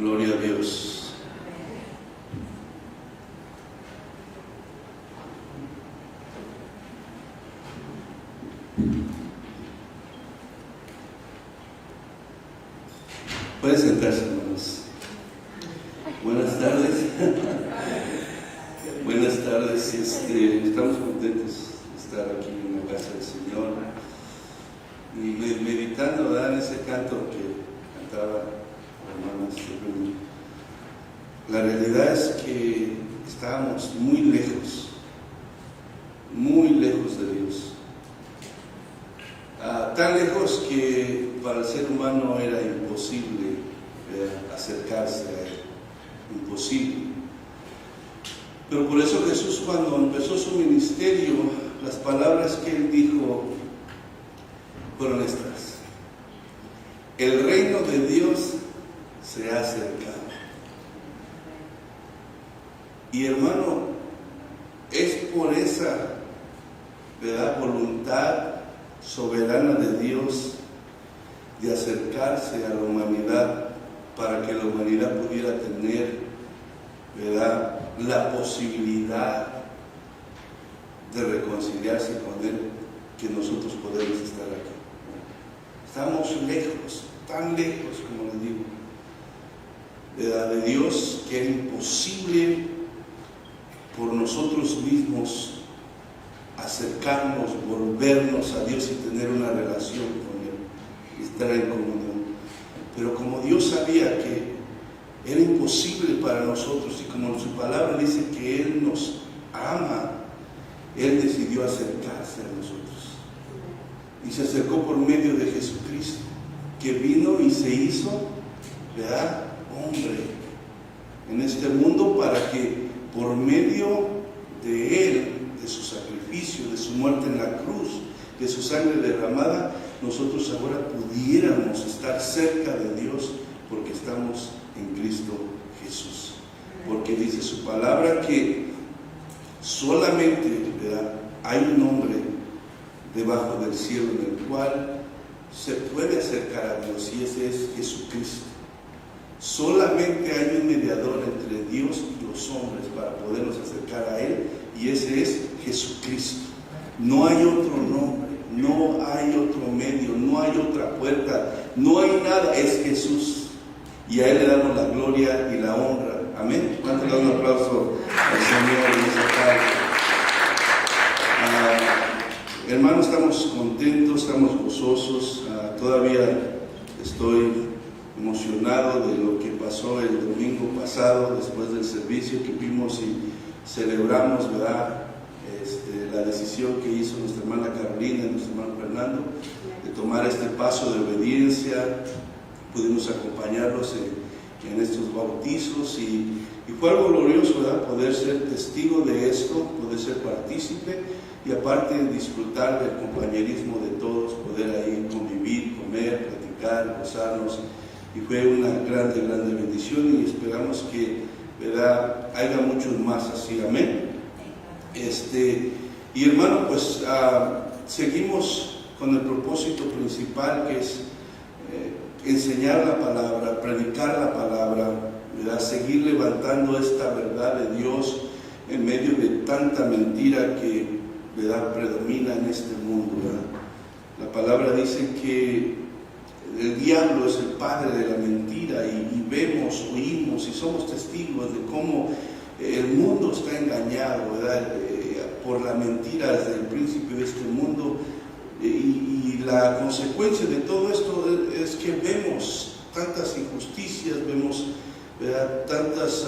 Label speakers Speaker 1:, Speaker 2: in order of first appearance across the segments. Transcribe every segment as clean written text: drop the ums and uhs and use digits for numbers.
Speaker 1: Gloria a Dios. Pueden sentarse, hermanos. Buenas tardes. Buenas tardes. Estamos contentos de estar aquí en la casa del Señor y meditando, ¿verdad?, en ese canto que cantaba la hermana Stephanie. La realidad es que estábamos muy lejos de Dios. Tan lejos que para el ser humano era imposible acercarse a Él. Imposible. Pero por eso Jesús, cuando empezó su ministerio, las palabras que Él dijo fueron estas: el reino de Dios se ha acercado. Y hermano, es por esa voluntad soberana de Dios de acercarse a la humanidad para que la humanidad pudiera tener la posibilidad de reconciliarse con Él, que nosotros podemos estar aquí. Estamos lejos, tan lejos, como les digo, de Dios, que es imposible por nosotros mismos acercarnos, volvernos a Dios y tener una relación con Él, y estar en comunión. Pero como Dios sabía que era imposible para nosotros, y como su palabra dice que Él nos ama, Él decidió acercarse a nosotros. Y se acercó por medio de Jesucristo, que vino y se hizo, hombre en este mundo, para que por medio de Él, de su sacrificio, de su muerte en la cruz, de su sangre derramada, nosotros ahora pudiéramos estar cerca de Dios, porque estamos en Cristo Jesús. Porque dice su palabra que solamente hay un nombre debajo del cielo en el cual se puede acercar a Dios, y ese es Jesucristo. Solamente hay un mediador entre Dios y los hombres para podernos acercar a Él, y ese es Jesucristo. No hay otro nombre, no hay otro medio, no hay otra puerta, no hay nada, es Jesús. Y a Él le damos la gloria y la honra. Amén. ¿Cuánto le dan un aplauso al Señor en esta tarde? Hermanos, estamos contentos, estamos gozosos. Todavía estoy emocionado de lo que pasó el domingo pasado, después del servicio que vimos y celebramos, la decisión que hizo nuestra hermana Carolina y nuestro hermano Fernando de tomar este paso de obediencia. Pudimos acompañarlos en estos bautizos y fue algo glorioso, poder ser testigo de esto, poder ser partícipe y aparte disfrutar del compañerismo de todos, poder ahí convivir, comer, platicar, gozarnos, y fue una grande bendición, y esperamos que haya muchos más así. Amén. Y hermano, pues seguimos con el propósito principal, que es enseñar la palabra, predicar la palabra, seguir levantando esta verdad de Dios en medio de tanta mentira que predomina en este mundo. La palabra dice que el diablo es el padre de la mentira, y vemos, oímos y somos testigos de cómo el mundo está engañado, por la mentira desde el principio de este mundo. Y la consecuencia de todo esto es que vemos tantas injusticias, vemos tantos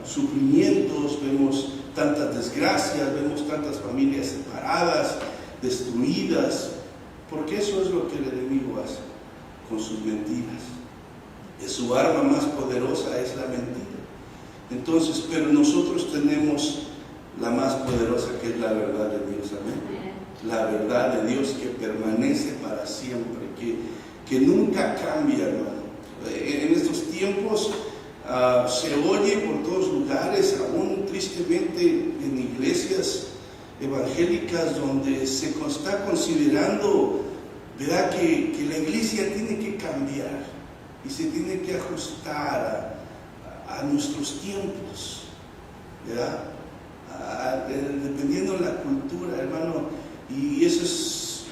Speaker 1: sufrimientos, vemos tantas desgracias, vemos tantas familias separadas, destruidas, porque eso es lo que el enemigo hace con sus mentiras. Su arma más poderosa es la mentira. Entonces, pero nosotros tenemos la más poderosa, que es la verdad de Dios. Amén. La verdad de Dios que permanece para siempre, que nunca cambia, hermano. En estos tiempos se oye por todos lugares, aún tristemente en iglesias evangélicas, donde se está considerando, que la iglesia tiene que cambiar y se tiene que ajustar a nuestros tiempos, ¿verdad? Dependiendo de la cultura, hermano, y eso es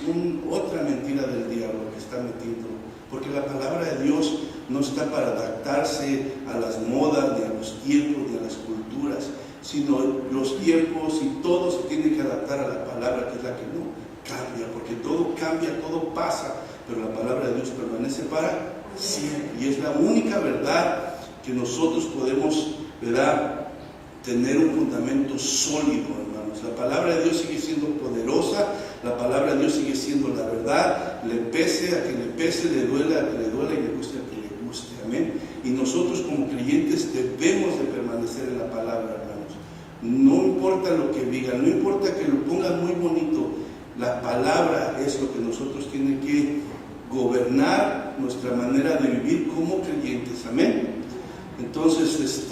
Speaker 1: otra mentira del diablo que está metiendo, porque la palabra de Dios no está para adaptarse a las modas, ni a los tiempos, ni a las culturas, sino los tiempos y todo se tiene que adaptar a la palabra, que es la que no cambia, porque todo cambia, todo pasa, pero la palabra de Dios permanece para siempre, y es la única verdad que nosotros podemos, ¿verdad?, tener un fundamento sólido, hermanos. La palabra de Dios sigue siendo poderosa, la palabra de Dios sigue siendo la verdad, le pese a quien le pese, le duele a quien le duele y le guste a quien le guste, amén. Y nosotros como creyentes debemos de permanecer en la palabra, hermanos. No importa lo que digan, no importa que lo pongan muy bonito, la palabra es lo que nosotros tiene que gobernar nuestra manera de vivir como creyentes, amén. Entonces,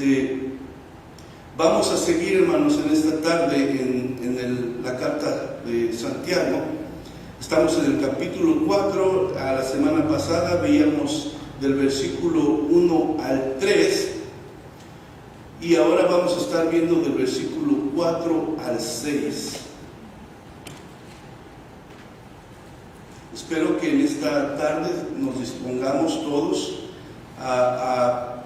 Speaker 1: vamos a seguir, hermanos, en esta tarde en la carta de Santiago. Estamos en el capítulo 4, a la semana pasada veíamos del versículo 1 al 3, y ahora vamos a estar viendo del versículo 4 al 6. Espero que en esta tarde nos dispongamos todos a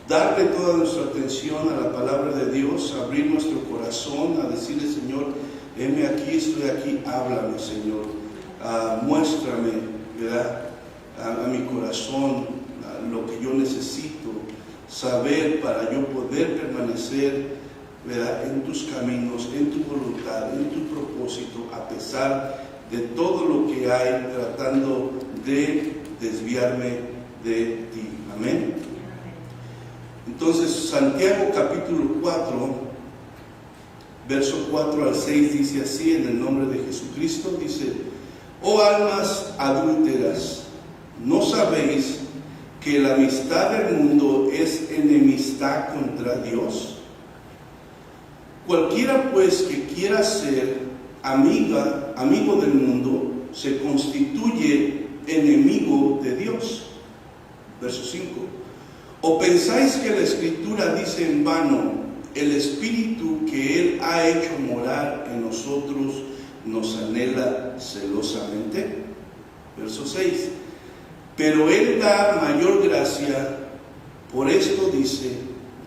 Speaker 1: darle toda nuestra atención a la palabra de Dios, a abrir nuestro corazón, a decirle: Señor, heme aquí, estoy aquí, háblame, Señor, muéstrame, ¿verdad?, a mi corazón lo que yo necesito saber para yo poder permanecer, ¿verdad?, en tus caminos, en tu voluntad, en tu propósito, a pesar de todo lo que hay tratando de desviarme de ti. Amén. Entonces, Santiago capítulo 4, verso 4 al 6 dice así, en el nombre de Jesucristo, dice: oh almas adúlteras, ¿no sabéis que la amistad del mundo es enemistad contra Dios? Cualquiera pues que quiera ser amigo del mundo, se constituye enemigo de Dios. Verso 5. ¿O pensáis que la Escritura dice en vano: el Espíritu que Él ha hecho morar en nosotros nos anhela celosamente? Verso 6. Pero Él da mayor gracia, por esto dice: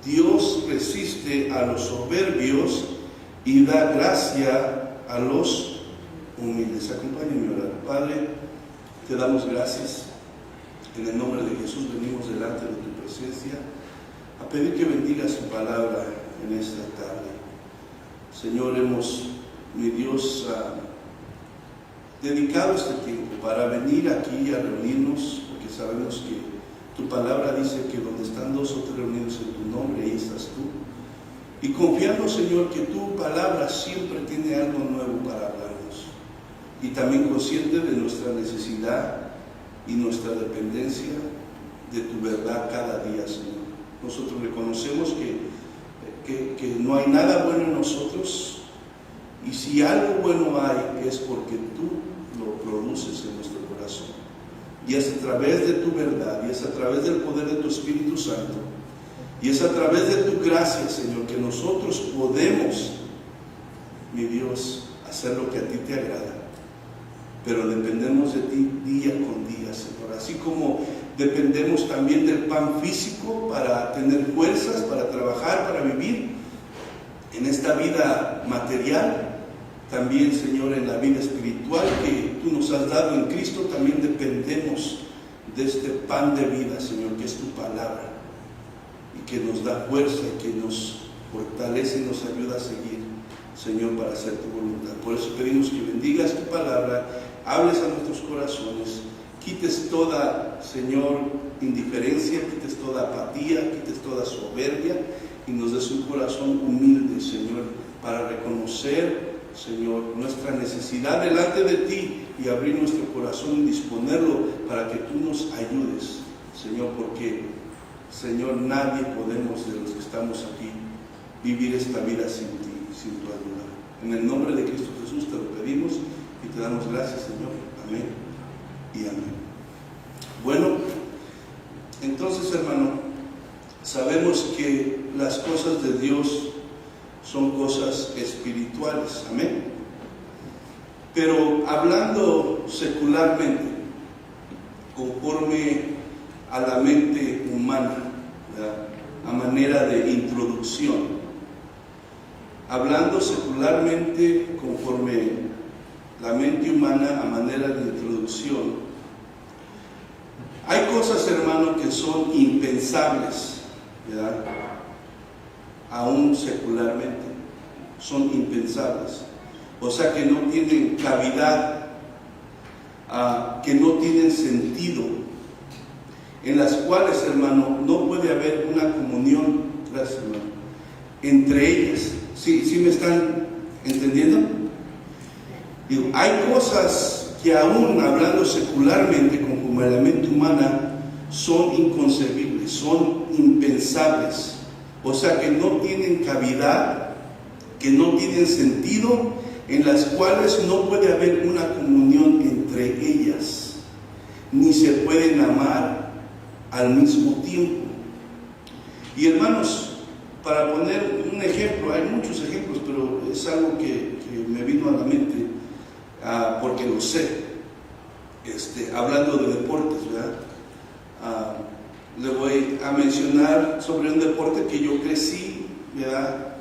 Speaker 1: Dios resiste a los soberbios y da gracia a los humildes. Acompáñenme a orar. Padre, te damos gracias. En el nombre de Jesús venimos delante de tu presencia a pedir que bendiga su palabra en esta tarde. Señor, hemos, mi Dios, dedicado este tiempo para venir aquí a reunirnos, porque sabemos que tu palabra dice que donde están dos o tres reunidos en tu nombre, ahí estás tú. Y confiando, Señor, que tu palabra siempre tiene algo nuevo para hablarnos. Y también consciente de nuestra necesidad y nuestra dependencia de tu verdad cada día, Señor. Nosotros reconocemos que no hay nada bueno en nosotros, y si algo bueno hay es porque tú lo produces en nuestro corazón. Y es a través de tu verdad, y es a través del poder de tu Espíritu Santo, y es a través de tu gracia, Señor, que nosotros podemos, mi Dios, hacer lo que a ti te agrada. Pero dependemos de ti día con día, Señor. Así como dependemos también del pan físico para tener fuerzas, para trabajar, para vivir en esta vida material, también, Señor, en la vida espiritual que tú nos has dado en Cristo, también dependemos de este pan de vida, Señor, que es tu palabra, y que nos da fuerza y que nos fortalece y nos ayuda a seguir, Señor, para hacer tu voluntad. Por eso pedimos que bendigas tu palabra, hables a nuestros corazones, quites toda, Señor, indiferencia, quites toda apatía, quites toda soberbia, y nos des un corazón humilde, Señor, para reconocer, Señor, nuestra necesidad delante de ti y abrir nuestro corazón y disponerlo para que tú nos ayudes, Señor, porque, Señor, nadie podemos, de los que estamos aquí, vivir esta vida sin ti, sin tu ayuda. En el nombre de Cristo Jesús te lo pedimos y te damos gracias, Señor. Amén y amén. Bueno, entonces, hermano, sabemos que las cosas de Dios son cosas espirituales, amén. Pero hablando secularmente, conforme a la mente humana, ¿verdad?, a manera de introducción, hablando secularmente conforme la mente humana a manera de introducción, hay cosas, hermano, que son impensables, ¿verdad?, aún secularmente, son impensables. O sea, que no tienen cavidad, que no tienen sentido, en las cuales, hermano, no puede haber una comunión, gracias, hermano, entre ellas. ¿Sí me están entendiendo? Digo, hay cosas que aún hablando secularmente, como la mente humana, son inconcebibles, son impensables. O sea, que no tienen cavidad, que no tienen sentido, en las cuales no puede haber una comunión entre ellas, ni se pueden amar al mismo tiempo. Y hermanos, para poner un ejemplo, hay muchos ejemplos, pero es algo que me vino a la mente, porque lo sé, hablando de deportes, ¿verdad? Le voy a mencionar sobre un deporte que yo crecí, ¿verdad?,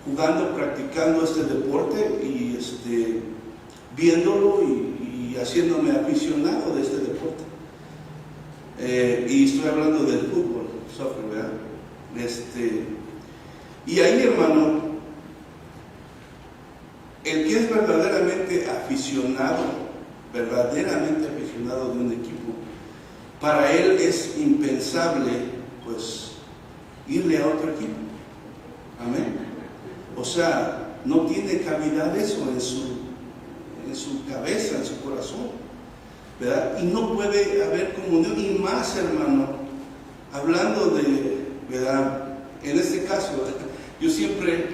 Speaker 1: jugando, practicando este deporte y viéndolo y haciéndome aficionado de este deporte. Y estoy hablando del fútbol, soccer, ¿verdad? Y ahí, hermano, el que es verdaderamente aficionado de un equipo, para él es impensable, pues, irle a otro equipo. Amén. O sea, no tiene cavidad eso en su cabeza, en su corazón, ¿verdad? Y no puede haber comunión, y más, hermano, hablando de, ¿verdad?, en este caso, yo siempre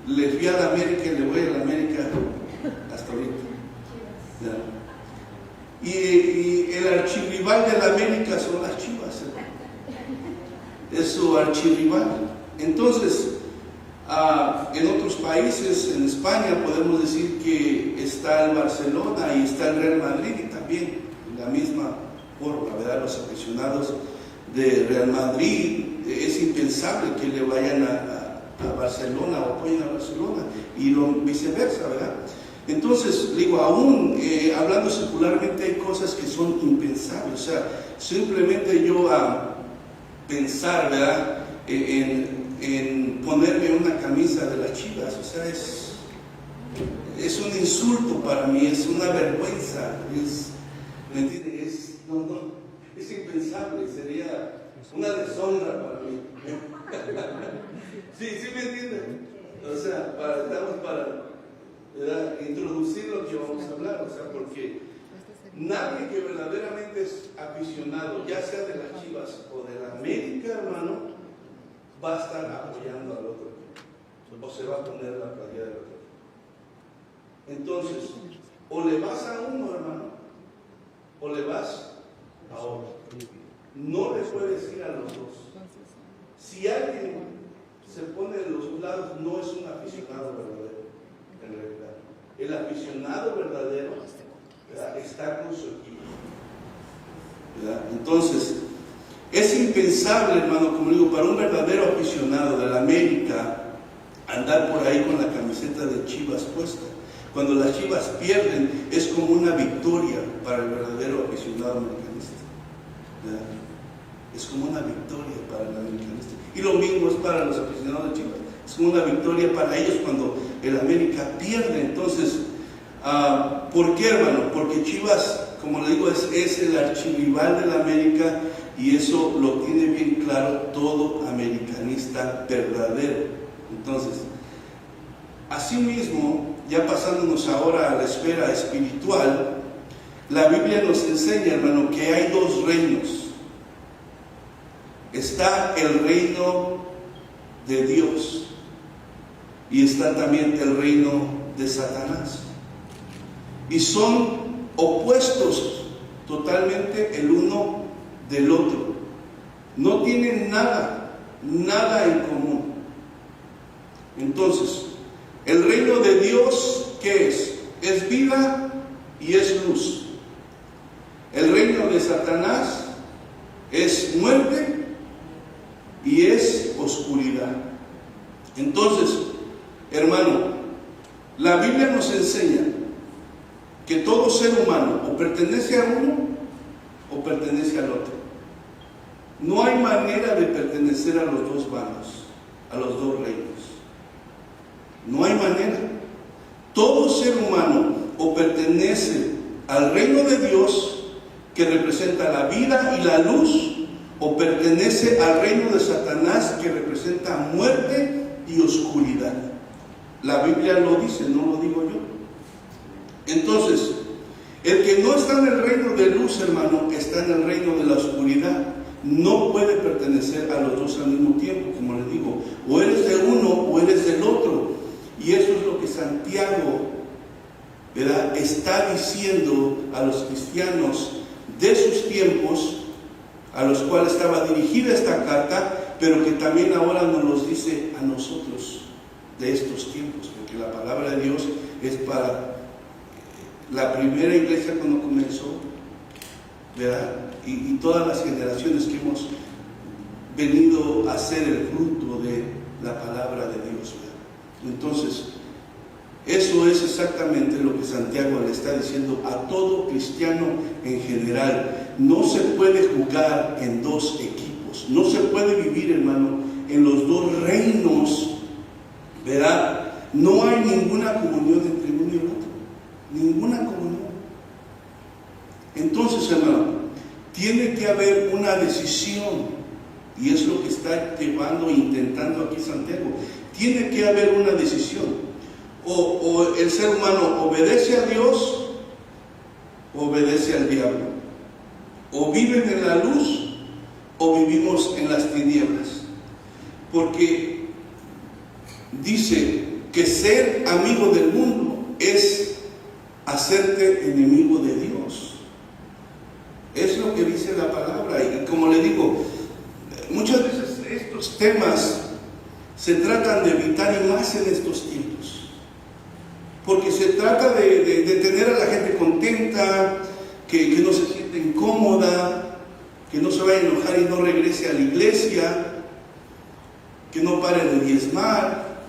Speaker 1: le fui a la América y le voy a la América hasta ahorita, ¿verdad? Y el archirrival de la América son las Chivas, es su archirrival. Entonces, en otros países, en España, podemos decir que está el Barcelona y está el Real Madrid, y también de la misma forma, ¿verdad?, los aficionados de Real Madrid, es impensable que le vayan a Barcelona o apoyen a Barcelona, y viceversa, ¿verdad? Entonces, digo, aún hablando secularmente, hay cosas que son impensables. O sea, simplemente yo pensar, ¿verdad?, en ponerme una camisa de las Chivas, o sea, es un insulto para mí, es una vergüenza, ¿me entiendes? Es impensable, sería una deshonra para mí. ¿Sí me entienden? O sea, estamos para, ¿verdad?, introducir lo que vamos a hablar, o sea, porque nadie que verdaderamente es aficionado, ya sea de las Chivas o de la América, hermano, va a estar apoyando al otro equipo, o se va a poner la playera del otro equipo. Entonces, o le vas a uno, hermano, o le vas a otro. No le puedes ir a los dos. Si alguien se pone de los lados, no es un aficionado verdadero, en realidad. El aficionado verdadero, ¿verdad?, está con su equipo, ¿verdad? Entonces, es impensable, hermano, como digo, para un verdadero aficionado de la América andar por ahí con la camiseta de Chivas puesta. Cuando las Chivas pierden, es como una victoria para el verdadero aficionado americanista, ¿verdad? Es como una victoria para el americanista. Y lo mismo es para los aficionados de Chivas. Es como una victoria para ellos cuando el América pierde. Entonces, ¿por qué, hermano? Porque Chivas, como le digo, es el archirrival de la América, y eso lo tiene bien claro todo americanista verdadero. Entonces, asimismo, ya pasándonos ahora a la esfera espiritual, la Biblia nos enseña, hermano, que hay dos reinos. Está el reino de Dios y está también el reino de Satanás. Y son opuestos totalmente el uno del otro. No tienen nada nada en común. Entonces, el reino de Dios, ¿qué es? Es vida y es luz. El reino de Satanás es muerte y es oscuridad. Entonces, hermano, la Biblia nos enseña que todo ser humano o pertenece a uno o pertenece al otro. No hay manera de pertenecer a los dos bandos, a los dos reinos. No hay manera. Todo ser humano o pertenece al reino de Dios, que representa la vida y la luz, o pertenece al reino de Satanás, que representa muerte y oscuridad. La Biblia lo dice, no lo digo yo. Entonces, el que no está en el reino de luz, hermano, está en el reino de la oscuridad. No puede pertenecer a los dos al mismo tiempo, como les digo. O eres de uno o eres del otro. Y eso es lo que Santiago, ¿verdad?, está diciendo a los cristianos de sus tiempos, a los cuales estaba dirigida esta carta, pero que también ahora nos los dice a nosotros de estos tiempos, porque la palabra de Dios es para la primera iglesia cuando comenzó, ¿verdad?, y todas las generaciones que hemos venido a ser el fruto de la palabra de Dios, ¿verdad? Entonces, eso es exactamente lo que Santiago le está diciendo a todo cristiano en general. No se puede jugar en dos equipos, no se puede vivir, hermano, en los dos reinos, ¿verdad? No hay ninguna comunión entre uno y el otro, ninguna comunión. Entonces, hermano, tiene que haber una decisión, y es lo que está llevando e intentando aquí Santiago. Tiene que haber una decisión. O el ser humano obedece a Dios, o obedece al diablo. O viven en la luz, o vivimos en las tinieblas. Porque dice que ser amigo del mundo es hacerte enemigo de Dios. Es lo que dice la palabra. Y como le digo, muchas veces estos temas se tratan de evitar, y más en estos tiempos. Porque se trata de tener a la gente contenta, que no se sienta incómoda, que no se vaya a enojar y no regrese a la iglesia, que no pare de diezmar.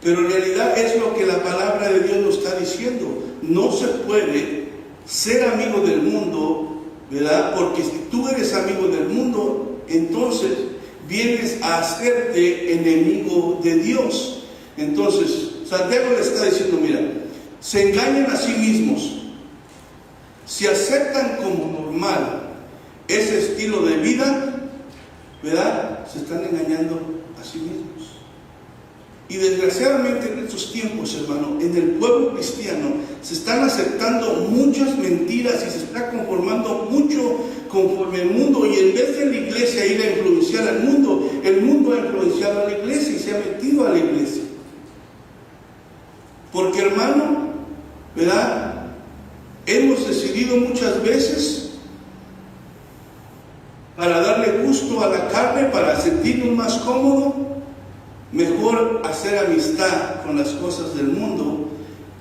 Speaker 1: Pero en realidad es lo que la palabra de Dios nos está diciendo. No se puede ser amigo del mundo, ¿verdad? Porque si tú eres amigo del mundo, entonces vienes a hacerte enemigo de Dios. Entonces, Santiago le está diciendo, mira, se engañan a sí mismos. Si aceptan como normal ese estilo de vida, ¿verdad?, se están engañando a sí mismos. Y desgraciadamente en estos tiempos, hermano, en el pueblo cristiano se están aceptando muchas mentiras y se está conformando mucho conforme el mundo, y en vez de la iglesia ir a influenciar al mundo, el mundo ha influenciado a la iglesia y se ha metido a la iglesia. Porque, hermano, ¿verdad?, hemos decidido muchas veces, para darle gusto a la carne, para sentirnos más cómodos, mejor hacer amistad con las cosas del mundo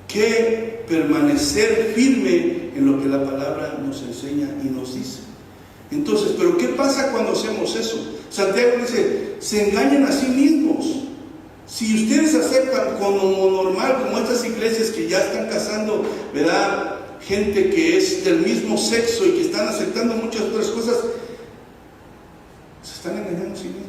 Speaker 1: que permanecer firme en lo que la palabra nos enseña y nos dice. Entonces, ¿pero qué pasa cuando hacemos eso? Santiago dice, se engañan a sí mismos. Si ustedes aceptan como normal, como estas iglesias que ya están casando, ¿verdad?, gente que es del mismo sexo y que están aceptando muchas otras cosas, se están engañando a sí mismas.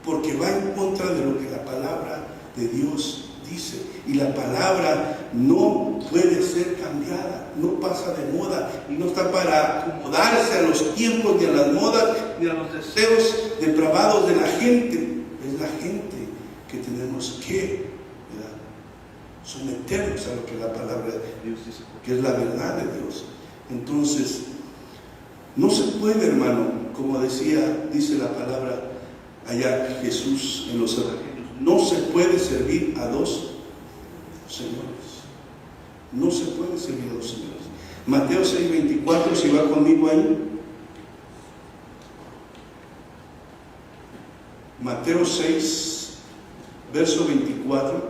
Speaker 1: Porque va en contra de lo que la palabra de Dios dice. Y la palabra no puede ser cambiada, no pasa de moda y no está para acomodarse a los tiempos, ni a las modas, ni a los deseos depravados de la gente. Es la gente que tenemos que, ¿verdad?, someternos a lo que la palabra de Dios dice, porque es la verdad de Dios. Entonces, no se puede, hermano, como dice la palabra allá Jesús en los evangelios, no se puede servir a dos señores. No se puede servir a dos señores. Mateo 6:24, si va conmigo ahí. Mateo 6, verso 24.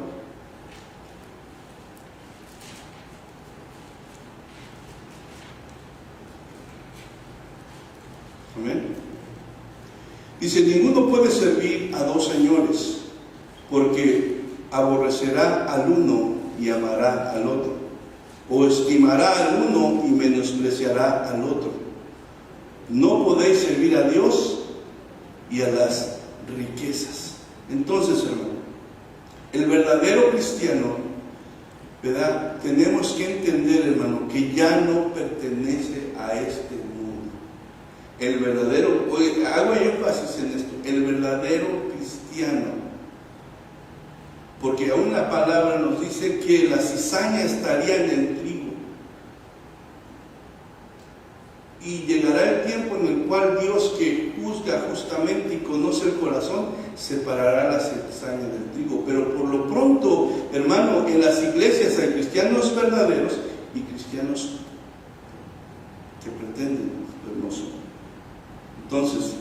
Speaker 1: Amén. Dice, ninguno puede servir a dos señores, porque aborrecerá al uno y amará al otro, o estimará al uno y menospreciará al otro. No podéis servir a Dios y a las riquezas. Entonces, hermano, el verdadero cristiano, ¿verdad? Tenemos que entender, hermano, que ya no pertenece a este mundo. El verdadero, hago énfasis en esto, el verdadero cristiano, porque aún la palabra nos dice que la cizaña estaría en el trigo. Y llegará el tiempo en el cual Dios, que juzga justamente y conoce el corazón, separará la cizaña del trigo. Pero por lo pronto, hermano, en las iglesias hay cristianos verdaderos y cristianos que pretenden, pero no son. Entonces,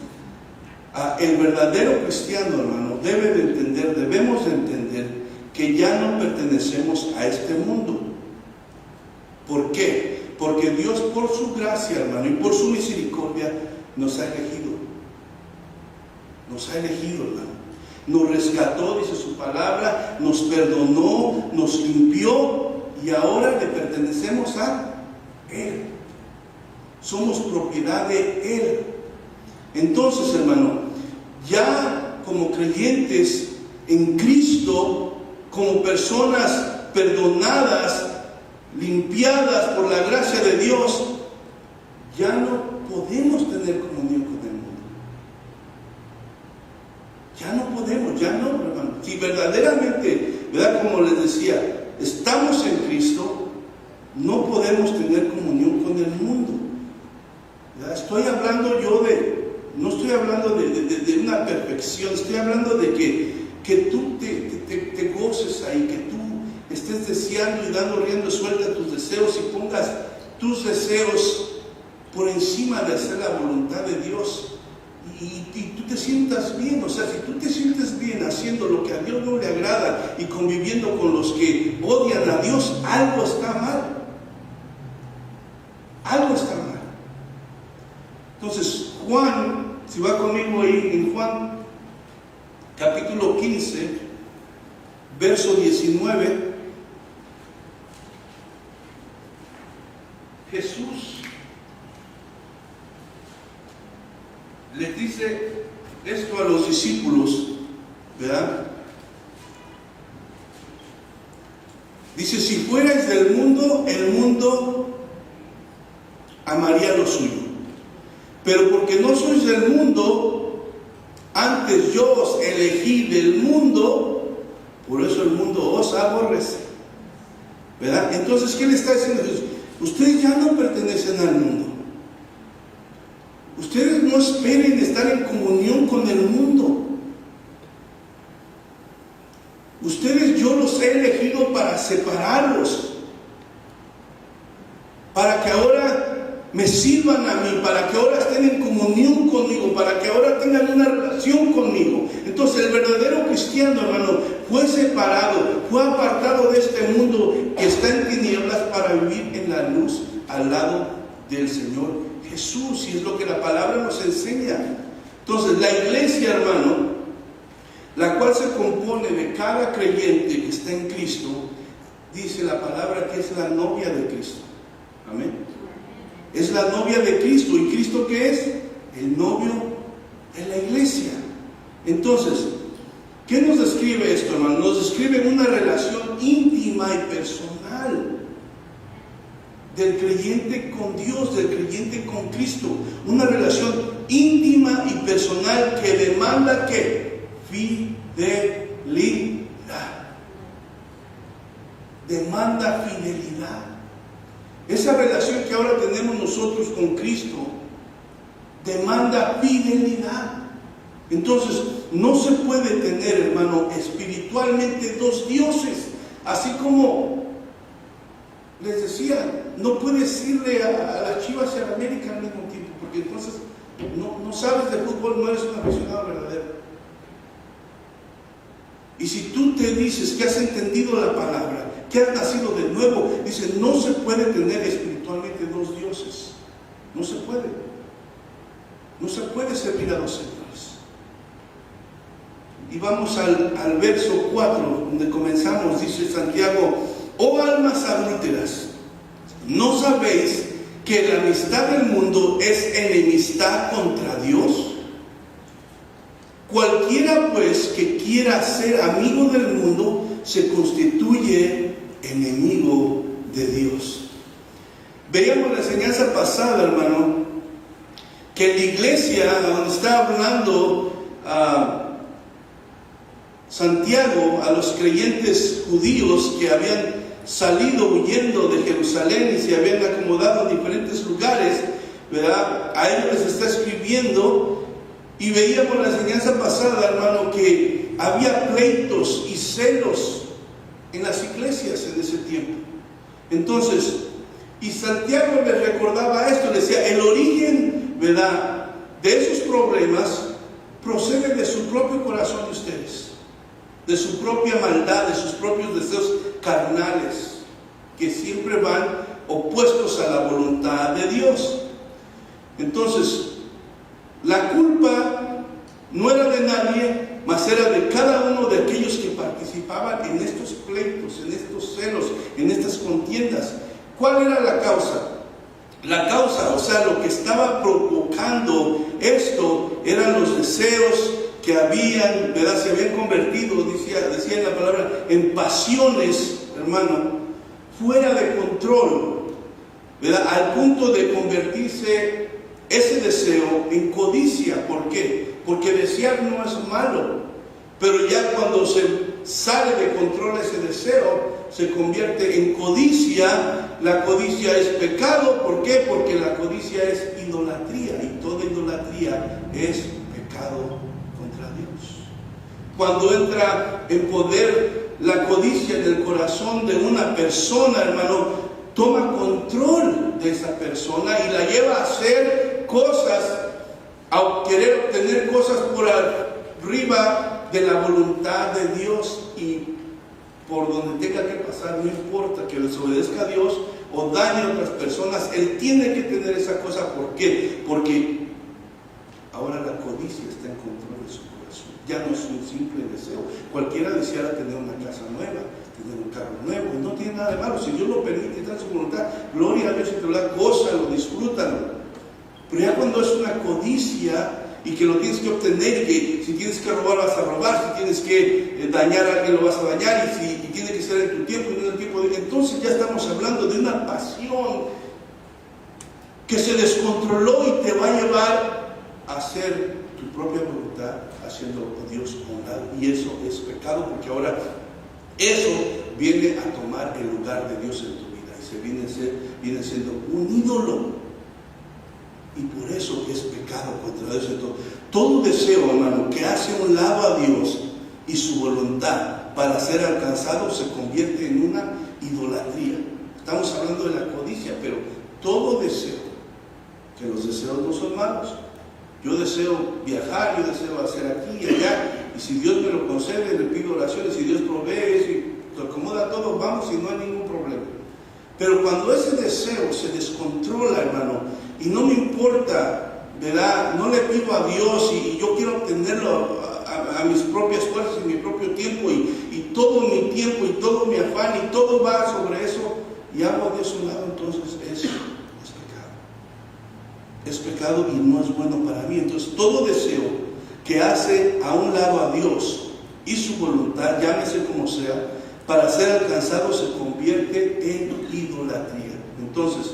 Speaker 1: el verdadero cristiano, hermano, debemos de entender que ya no pertenecemos a este mundo. ¿Por qué? Porque Dios, por su gracia, hermano, y por su misericordia, nos ha elegido. Nos ha elegido, hermano. Nos rescató, dice su palabra, nos perdonó, nos limpió, y ahora le pertenecemos a Él. Somos propiedad de Él. Entonces, hermano, ya como creyentes en Cristo, como personas perdonadas, limpiadas por la gracia de Dios, ya no podemos tener comunión con el mundo. Ya no podemos, ya no, hermano. Si verdaderamente, ¿verdad? Como les decía, estamos en Cristo, no podemos tener comunión con el mundo. ¿Verdad? Estoy hablando yo no estoy hablando de una perfección, estoy hablando de que tú te goces ahí, que tú estés deseando y dando rienda suelta a tus deseos y pongas tus deseos por encima de hacer la voluntad de Dios y tú te sientas bien. O sea, si tú te sientes bien haciendo lo que a Dios no le agrada y conviviendo con los que odian a Dios, algo está mal. Algo está mal. Entonces, Juan, si va conmigo ahí en Juan capítulo 15, verso 19, Jesús les dice esto a los discípulos, ¿verdad? Dice, si fuerais del mundo, el mundo amaría lo suyo. Pero porque no sois del mundo, antes yo os elegí del mundo, por eso el mundo os aborrece. ¿Verdad? Entonces, ¿qué le está diciendo Jesús? Ustedes ya no pertenecen al mundo. Ustedes no esperen estar en comunión con el mundo. Ustedes, yo los he elegido para separarlos, para que ahora me sirvan a mí, para que ahora estén en comunión conmigo, para que ahora tengan una relación conmigo. Entonces el verdadero cristiano, hermano, fue separado, fue apartado de este mundo que está en tinieblas para vivir en la luz al lado del Señor Jesús, y es lo que la palabra nos enseña. Entonces la iglesia, hermano, la cual se compone de cada creyente que está en Cristo, dice la palabra que es la novia de Cristo. Amén. Es la novia de Cristo. ¿Y Cristo qué es? El novio de la iglesia. Entonces, ¿qué nos describe esto, hermano? Nos describe una relación íntima y personal del creyente con Dios, del creyente con Cristo. Una relación íntima y personal que demanda ¿qué? Fidelidad. Demanda fidelidad. Esa relación que ahora tenemos nosotros con Cristo demanda fidelidad. Entonces, no se puede tener, hermano, espiritualmente dos dioses. Así como les decía, no puedes irle a las Chivas y a la América al mismo tiempo, porque entonces no sabes de fútbol, no eres un aficionado verdadero. Y si tú te dices que has entendido la palabra, que has nacido de nuevo, dice, no se puede tener espiritualmente dos dioses. No se puede. No se puede servir a dos señores. Y vamos al verso 4, donde comenzamos, dice Santiago: oh almas adúlteras, ¿no sabéis que la amistad del mundo es enemistad contra Dios? Cualquiera pues que quiera ser amigo del mundo se constituye enemigo de Dios. Veíamos la enseñanza pasada, hermano, que en la iglesia donde está hablando Santiago a los creyentes judíos que habían salido huyendo de Jerusalén y se habían acomodado en diferentes lugares, ¿verdad? A ellos les está escribiendo. Y veíamos la enseñanza pasada, hermano, que había pleitos y celos en las iglesias en ese tiempo. Entonces, y Santiago les recordaba esto, les decía, el origen, ¿verdad?, de esos problemas procede de su propio corazón de ustedes, de su propia maldad, de sus propios deseos carnales, que siempre van opuestos a la voluntad de Dios. Entonces, la culpa no era de nadie, mas era de cada uno de aquellos que participaban en estos pleitos, en estos celos, en estas contiendas. ¿Cuál era la causa? La causa, o sea, lo que estaba provocando esto, eran los deseos que habían, ¿verdad?, se habían convertido, decía en la palabra, en pasiones, hermano, fuera de control, ¿verdad?, al punto de convertirse ese deseo en codicia. ¿Por qué? Porque desear no es malo, pero ya cuando se sale de control ese deseo, se convierte en codicia. La codicia es pecado. ¿Por qué? Porque la codicia es idolatría, y toda idolatría es pecado contra Dios. Cuando entra en poder la codicia en el corazón de una persona, hermano, toma control de esa persona y la lleva a hacer cosas, a querer obtener cosas por arriba de la voluntad de Dios, y por donde tenga que pasar, no importa que desobedezca a Dios o dañe a otras personas, él tiene que tener esa cosa. ¿Por qué? Porque ahora la codicia está en control de su corazón. Ya no es un simple deseo. Cualquiera deseara tener una casa nueva, tener un carro nuevo, y no tiene nada de malo. Si Dios lo permite y está en su voluntad, gloria a Dios, y te lo da, gózalo, disfrútalo. Pero ya cuando es una codicia y que lo tienes que obtener, y que si tienes que robar vas a robar, si tienes que dañar a alguien lo vas a dañar, y tiene que ser en tu tiempo y no en el tiempo de... Entonces ya estamos hablando de una pasión que se descontroló y te va a llevar a hacer tu propia voluntad, haciendo a Dios a un lado. Y eso es pecado, porque ahora eso viene a tomar el lugar de Dios en tu vida y se viene siendo un ídolo. Y por eso es pecado contra Dios. Entonces, todo deseo, hermano, que hace a un lado a Dios y su voluntad para ser alcanzado, se convierte en una idolatría. Estamos hablando de la codicia, pero todo deseo, que los deseos no son malos. Yo deseo viajar, yo deseo hacer aquí y allá, y si Dios me lo concede, le pido oraciones, si Dios provee, si lo acomoda todo, vamos, y no hay ningún problema. Pero cuando ese deseo se descontrola, hermano, y no me importa, ¿verdad?, no le pido a Dios y yo quiero obtenerlo a mis propias fuerzas, en mi propio tiempo, y todo mi tiempo y todo mi afán y todo va sobre eso, y hago a Dios a un lado, entonces eso es pecado. Es pecado y no es bueno para mí. Entonces todo deseo que hace a un lado a Dios y su voluntad, llámese como sea, para ser alcanzado, se convierte en idolatría. Entonces,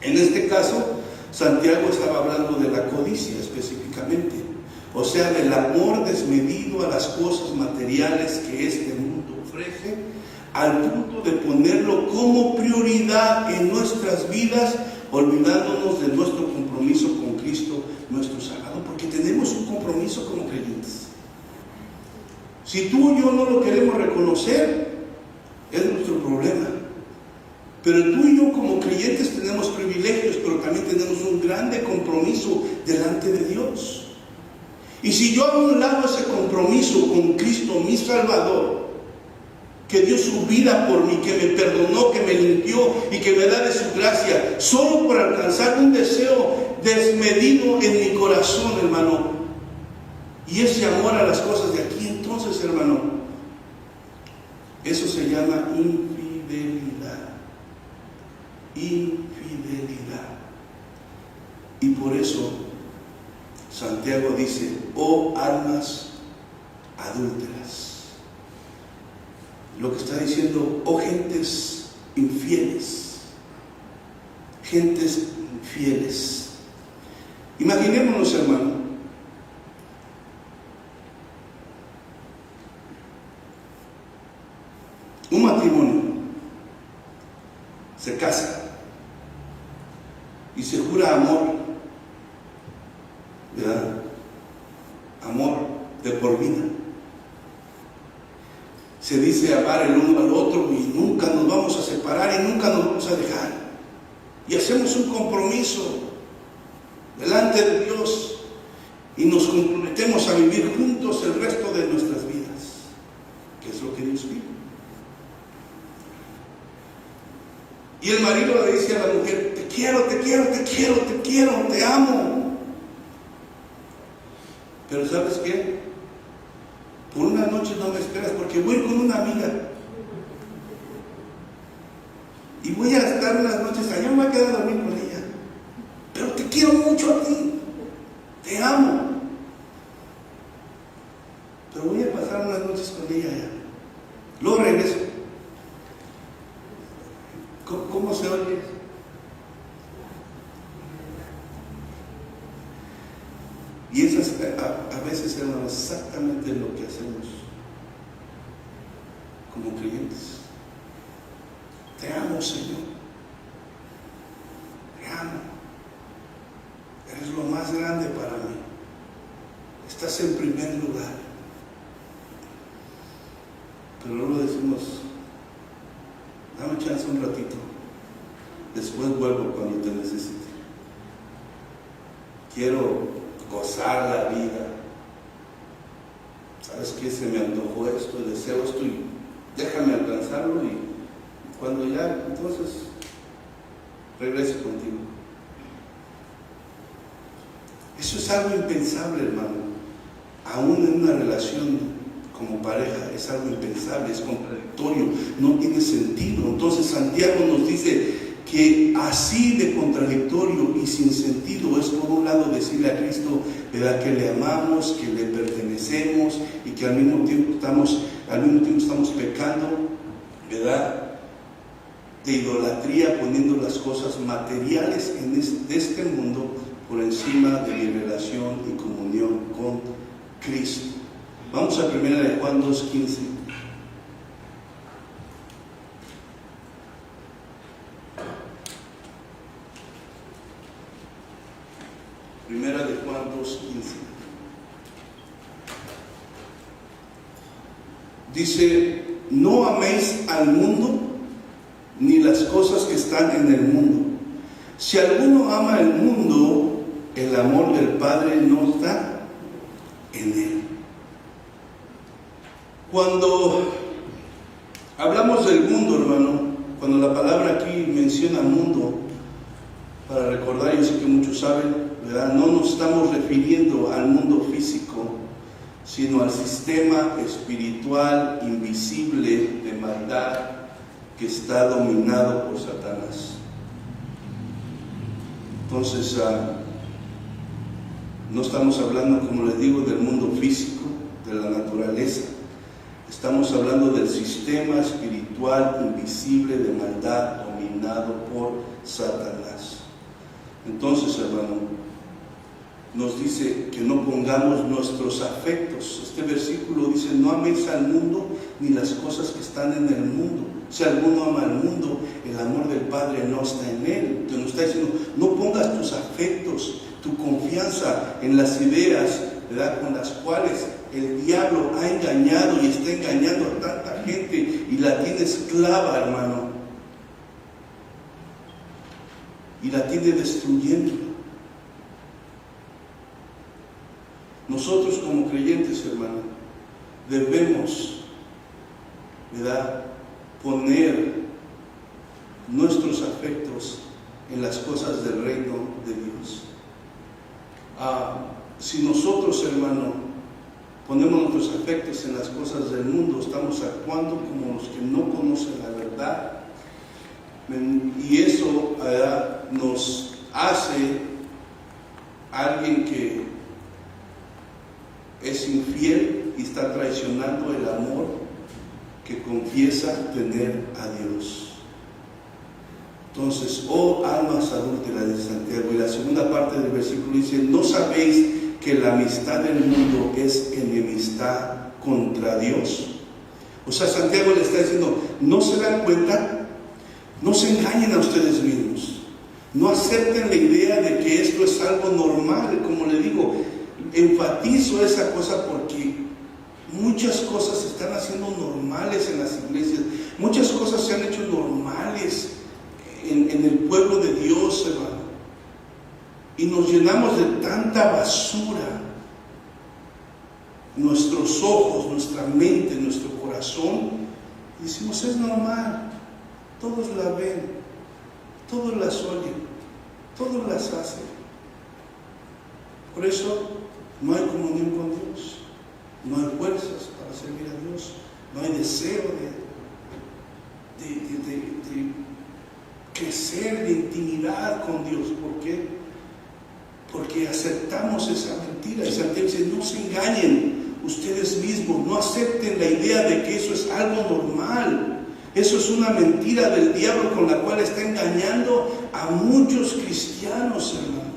Speaker 1: en este caso, Santiago estaba hablando de la codicia específicamente, o sea, del amor desmedido a las cosas materiales que este mundo ofrece, al punto de ponerlo como prioridad en nuestras vidas, olvidándonos de nuestro compromiso con Cristo, nuestro Salvador, porque tenemos un compromiso como creyentes. Si tú y yo no lo queremos reconocer, es nuestro problema. Pero tú y yo como creyentes tenemos privilegios, pero también tenemos un grande compromiso delante de Dios. Y si yo hago a un lado ese compromiso con Cristo, mi Salvador, que dio su vida por mí, que me perdonó, que me limpió y que me da de su gracia, solo por alcanzar un deseo desmedido en mi corazón, hermano, y ese amor a las cosas de aquí, entonces, hermano, eso se llama infidelidad. Infidelidad. Y por eso Santiago dice: oh almas adúlteras. Lo que está diciendo: oh gentes infieles. Gentes infieles. Imaginémonos, hermano, un matrimonio. Se casa y se jura amor, ¿verdad? Amor de por vida. Se dice amar el uno al otro y nunca nos vamos a separar y nunca nos vamos a dejar. Y hacemos un compromiso delante de Dios y nos comprometemos a vivir juntos el resto de nuestras vidas, que es lo que Dios pide. Y el marido le dice a la mujer: te quiero, te quiero, te quiero, te quiero, te amo. Pero ¿sabes qué? Por una noche no me esperas, porque voy con una amiga y voy a estar unas noches allá, me voy a quedar a dormir con ella. Pero te quiero mucho a ti, te amo, pero voy a pasar unas noches con ella allá, luego regreso. ¿Cómo se oye? Y esas a veces, hermanos, exactamente lo que hacemos como creyentes. Te amo, Señor. Te amo. Eres lo más grande para mí. Estás en primer lugar. Pero luego decimos: dame chance un ratito, después vuelvo cuando te necesite. Quiero gozar la vida. ¿Sabes qué? Se me antojó esto, deseo esto y déjame alcanzarlo, y cuando ya, entonces regreso contigo. Eso es algo impensable, hermano. Aún en una relación como pareja es algo impensable, es contradictorio, no tiene sentido. Entonces Santiago nos dice que así de contradictorio y sin sentido es, por un lado, decirle a Cristo, ¿verdad?, que le amamos, que le pertenecemos y que al mismo tiempo estamos pecando, ¿verdad?, de idolatría, poniendo las cosas materiales de este mundo por encima de mi relación y comunión con Cristo. Vamos a 1 de Juan 2:15. Primera de Juan 2:15. Dice: no améis al mundo ni las cosas que están en el mundo. Si alguno ama el mundo, el amor del Padre no está en él. Cuando hablamos del mundo, hermano, cuando la palabra aquí menciona mundo, para recordar, yo sé que muchos saben, ¿verdad?, no nos estamos refiriendo al mundo físico, sino al sistema espiritual invisible de maldad que está dominado por Satanás. Entonces, no estamos hablando, como les digo, del mundo físico, de la naturaleza. Estamos hablando del sistema espiritual invisible de maldad dominado por Satanás. Entonces, hermano, nos dice que no pongamos nuestros afectos. Este versículo dice: no améis al mundo ni las cosas que están en el mundo. Si alguno ama al mundo, el amor del Padre no está en él. Te nos está diciendo: no pongas tus afectos, tu confianza en las ideas, ¿verdad?, con las cuales el diablo ha engañado y está engañando a tanta gente y la tiene esclava, hermano, y la tiene destruyendo. Nosotros como creyentes, hermano, debemos, ¿verdad?, poner nuestros afectos en las cosas del reino de Dios. Si nosotros, hermano, ponemos nuestros afectos en las cosas del mundo, estamos actuando como los que no conocen la verdad, y eso, ¿verdad?, nos hace alguien que es infiel y está traicionando el amor que confiesa tener a Dios. Entonces, oh almas adúlteras de Santiago, y la segunda parte del versículo dice: ¿no sabéis que la amistad del mundo es enemistad contra Dios? O sea, Santiago le está diciendo, ¿no se dan cuenta? No se engañen a ustedes mismos. No acepten la idea de que esto es algo normal. Como le digo, enfatizo esa cosa porque muchas cosas se están haciendo normales en las iglesias. Muchas cosas se han hecho normales en el pueblo de Dios, hermano. Y nos llenamos de tanta basura. Nuestros ojos, nuestra mente, nuestro corazón, y decimos, es normal. Todos la ven, todos las oyen, todos las hacen. Por eso no hay comunión con Dios, no hay fuerzas para servir a Dios, no hay deseo de crecer, de intimidad con Dios. ¿Por qué? Porque aceptamos esa mentira. Y Santiago dice, no se engañen ustedes mismos, no acepten la idea de que eso es algo normal. Eso es una mentira del diablo con la cual está engañando a muchos cristianos, hermano,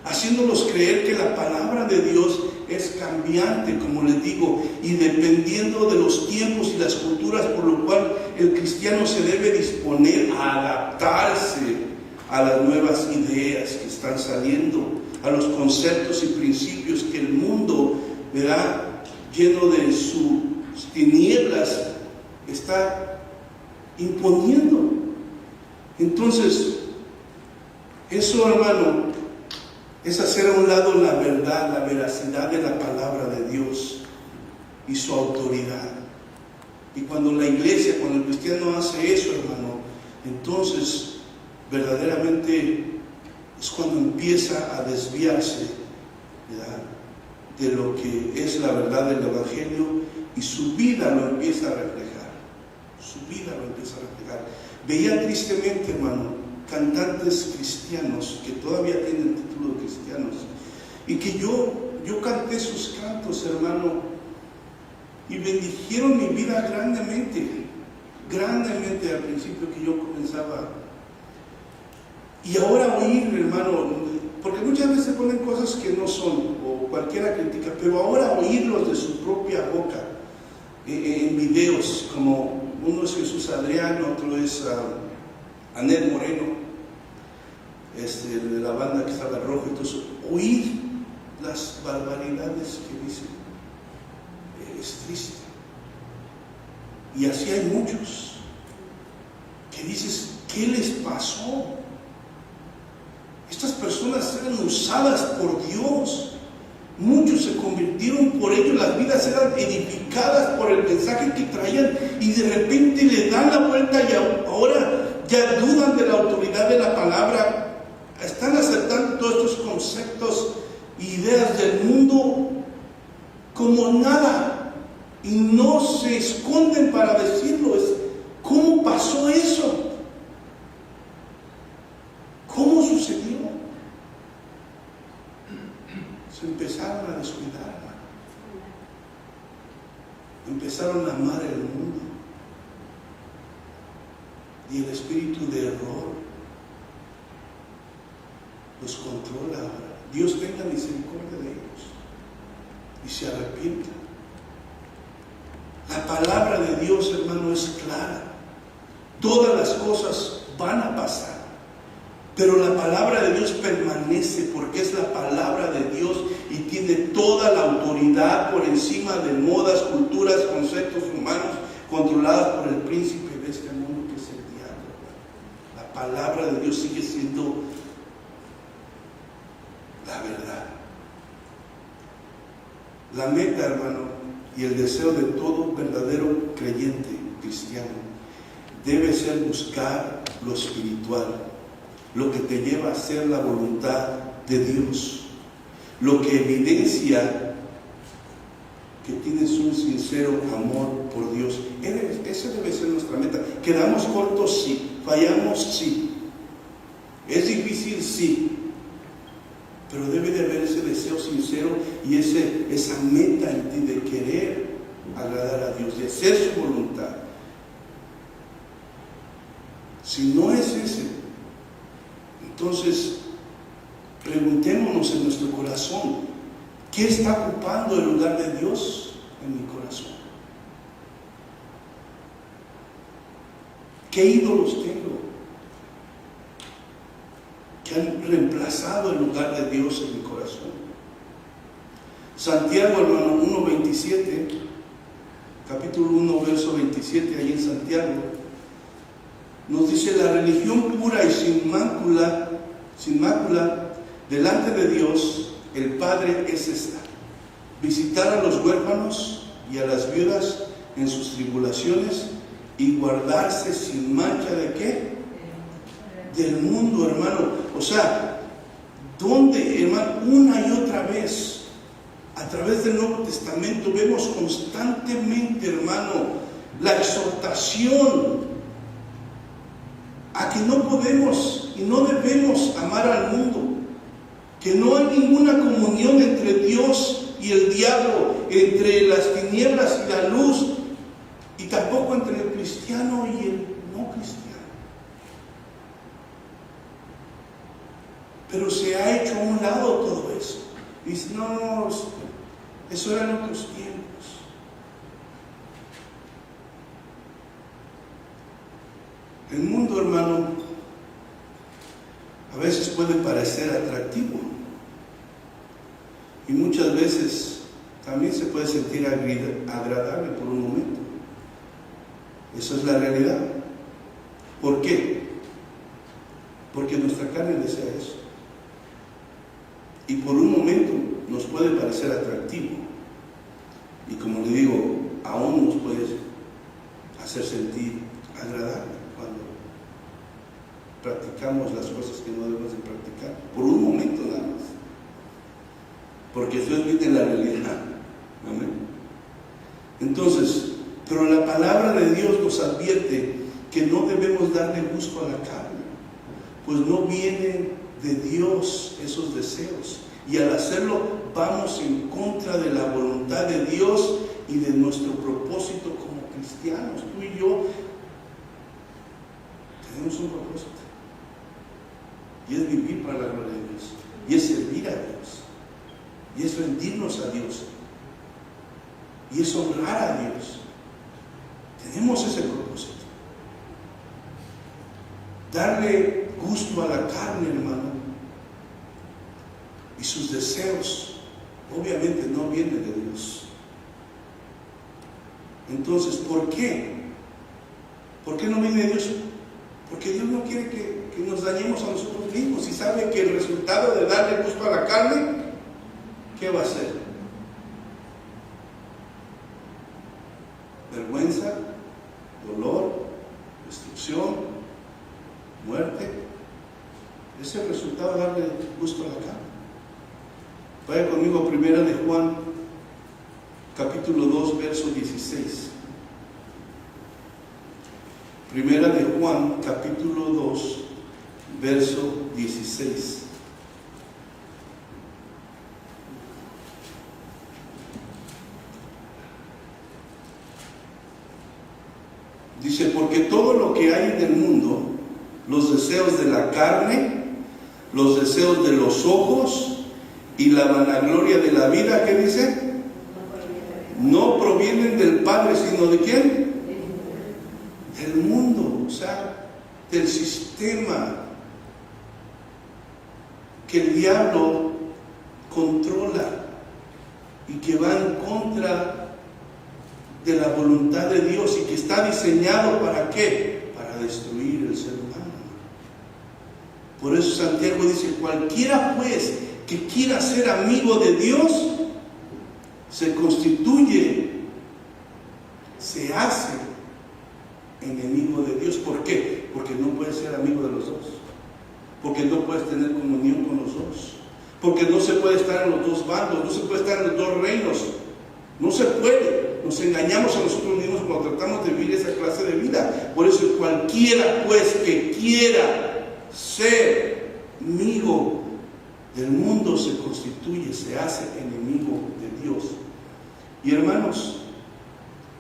Speaker 1: haciéndolos creer que la palabra de Dios es cambiante, como les digo, y dependiendo de los tiempos y las culturas, por lo cual el cristiano se debe disponer a adaptarse a las nuevas ideas que están saliendo, a los conceptos y principios que el mundo, ¿verdad?, lleno de sus tinieblas, está imponiendo. Entonces, eso, hermano, es hacer a un lado la verdad, la veracidad de la palabra de Dios y su autoridad. Y cuando la iglesia, cuando el cristiano hace eso, hermano, entonces verdaderamente es cuando empieza a desviarse, ¿verdad?, de lo que es la verdad del Evangelio, y su vida lo empieza a reflejar. Su vida lo empieza a reflejar. Veía tristemente, hermano, cantantes cristianos que todavía tienen título de cristianos, y que yo canté sus cantos, hermano, y bendijeron mi vida grandemente al principio que yo comenzaba. Y ahora oír, hermano, porque muchas veces ponen cosas que no son, o cualquiera critica, pero ahora oírlos de su propia boca, en videos, como uno es Jesús Adrián, otro es Anel Moreno, de la banda que estaba rojo. Entonces, oír las barbaridades que dicen es triste. Y así hay muchos que dices, ¿qué les pasó? Estas personas eran usadas por Dios. Muchos se convirtieron por ello, las vidas eran edificadas por el mensaje que traían, y de repente le dan la vuelta y ahora ya dudan de la autoridad de la palabra. Están aceptando todos estos conceptos e ideas del mundo como nada, y no se esconden para decirlo. ¿Cómo pasó eso? ¿Cómo sucedió? Se empezaron a descuidar, empezaron a amar el mundo, y el espíritu de error los controla ahora. Dios tenga misericordia de ellos y se arrepientan. La palabra de Dios, hermano, es clara. Todas las cosas van a pasar, pero la palabra de Dios permanece, porque es la palabra de Dios y tiene toda la autoridad por encima de modas, culturas, conceptos humanos controladas por el príncipe de este mundo, que es el diablo. La palabra de Dios sigue siendo la verdad. La meta, hermano, y el deseo de todo verdadero creyente cristiano debe ser buscar lo espiritual, lo que te lleva a hacer la voluntad de Dios, lo que evidencia que tienes un sincero amor por Dios. Esa debe ser nuestra meta. ¿Quedamos cortos? Sí. ¿Fallamos? Sí. ¿Es difícil? Sí. Pero debe de haber ese deseo sincero y esa meta en ti de querer agradar a Dios, de hacer su voluntad. Si no es ese, entonces preguntémonos en nuestro corazón, ¿qué está ocupando el lugar de Dios en mi corazón? ¿Qué ídolos tengo que han reemplazado el lugar de Dios en mi corazón? Santiago, hermano, 1:27, capítulo 1, verso 27, ahí en Santiago, nos dice: la religión pura y sin mácula delante de Dios el Padre es esta: visitar a los huérfanos y a las viudas en sus tribulaciones y guardarse sin mancha ¿de qué? Del mundo, hermano. O sea, donde, hermano, una y otra vez a través del Nuevo Testamento vemos constantemente, hermano, la exhortación a que no podemos y no debemos amar al mundo, que no hay ninguna comunión entre Dios y el diablo, entre las tinieblas y la luz, y tampoco entre el cristiano y el no cristiano. Pero se ha hecho a un lado todo eso. Y dice: no, eso eran otros tiempos. El mundo, hermano, a veces puede parecer atractivo y muchas veces también se puede sentir agradable por un momento. Esa es la realidad. ¿Por qué? Porque nuestra carne desea eso. Y por un momento nos puede parecer atractivo. Y como le digo, aún nos puede hacer sentir agradable cuando practicamos las cosas que no debemos de practicar. Por un momento nada más. Porque Dios vive en la realidad. Amén. Entonces, pero la palabra de Dios nos advierte que no debemos darle gusto a la carne, pues no vienen de Dios esos deseos, y al hacerlo vamos en contra de la voluntad de Dios y de nuestro propósito como cristianos. Tú y yo tenemos un propósito, y es vivir para la gloria de Dios, y es servir a Dios, y es rendirnos a Dios, y es honrar a Dios. Tenemos ese propósito. Darle gusto a la carne, hermano, y sus deseos, obviamente no vienen de Dios. Entonces, ¿por qué? ¿Por qué no viene de Dios? Porque Dios no quiere que nos dañemos a nosotros mismos, y sabe que el resultado de darle gusto a la carne, ¿qué va a ser? Vergüenza, dolor, destrucción, muerte. Es el resultado de darle gusto a la carne. Vaya conmigo a 1 de Juan, capítulo 2, verso 16. 1 de Juan, capítulo 2, verso 16. Dice: porque todo lo que hay en el mundo, los deseos de la carne, los deseos de los ojos y la vanagloria de la vida, ¿qué dice? No provienen del Padre, sino ¿de quién? Del mundo, o sea, del sistema que el diablo controla y que va en contra de la voluntad de Dios, y que está diseñado ¿para qué? Para destruir el ser humano. Por eso Santiago dice: cualquiera pues que quiera ser amigo de Dios, se constituye, se hace enemigo de Dios. ¿Por qué? Porque no puedes ser amigo de los dos, porque no puedes tener comunión con los dos, porque no se puede estar en los dos bandos, no se puede estar en los dos reinos, no se puede. Nos engañamos a nosotros mismos cuando tratamos de vivir esa clase de vida. Por eso cualquiera pues que quiera ser amigo del mundo se constituye, se hace enemigo de Dios. Y hermanos,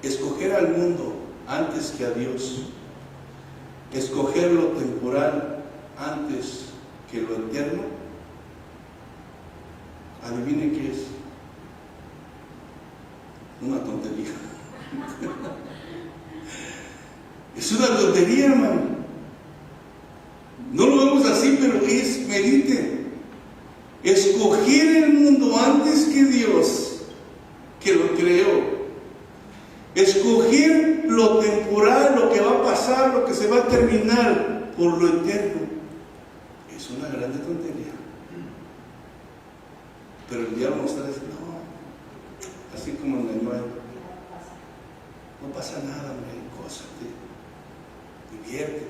Speaker 1: escoger al mundo antes que a Dios, escoger lo temporal antes que lo eterno, adivinen qué es. Una tontería. Es una tontería, hermano. No lo vemos así, pero mediten. Escoger el mundo antes que Dios, que lo creó. Escoger lo temporal, lo que va a pasar, lo que se va a terminar, por lo eterno. Es una grande tontería. Pero el diablo nos está diciendo, no, así como engañó a él. No pasa nada, hombre, gózate, diviértete.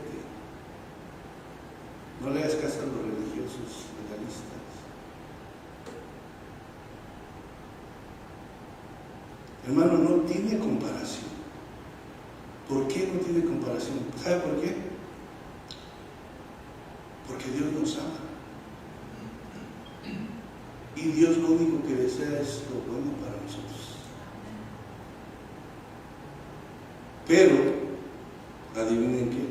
Speaker 1: No le hagas caso a los religiosos legalistas. Hermano, no tiene comparación. ¿Por qué no tiene comparación? ¿Sabe por qué? Porque Dios nos ama. Y Dios lo único que desea es lo bueno para nosotros. Pero, adivinen qué,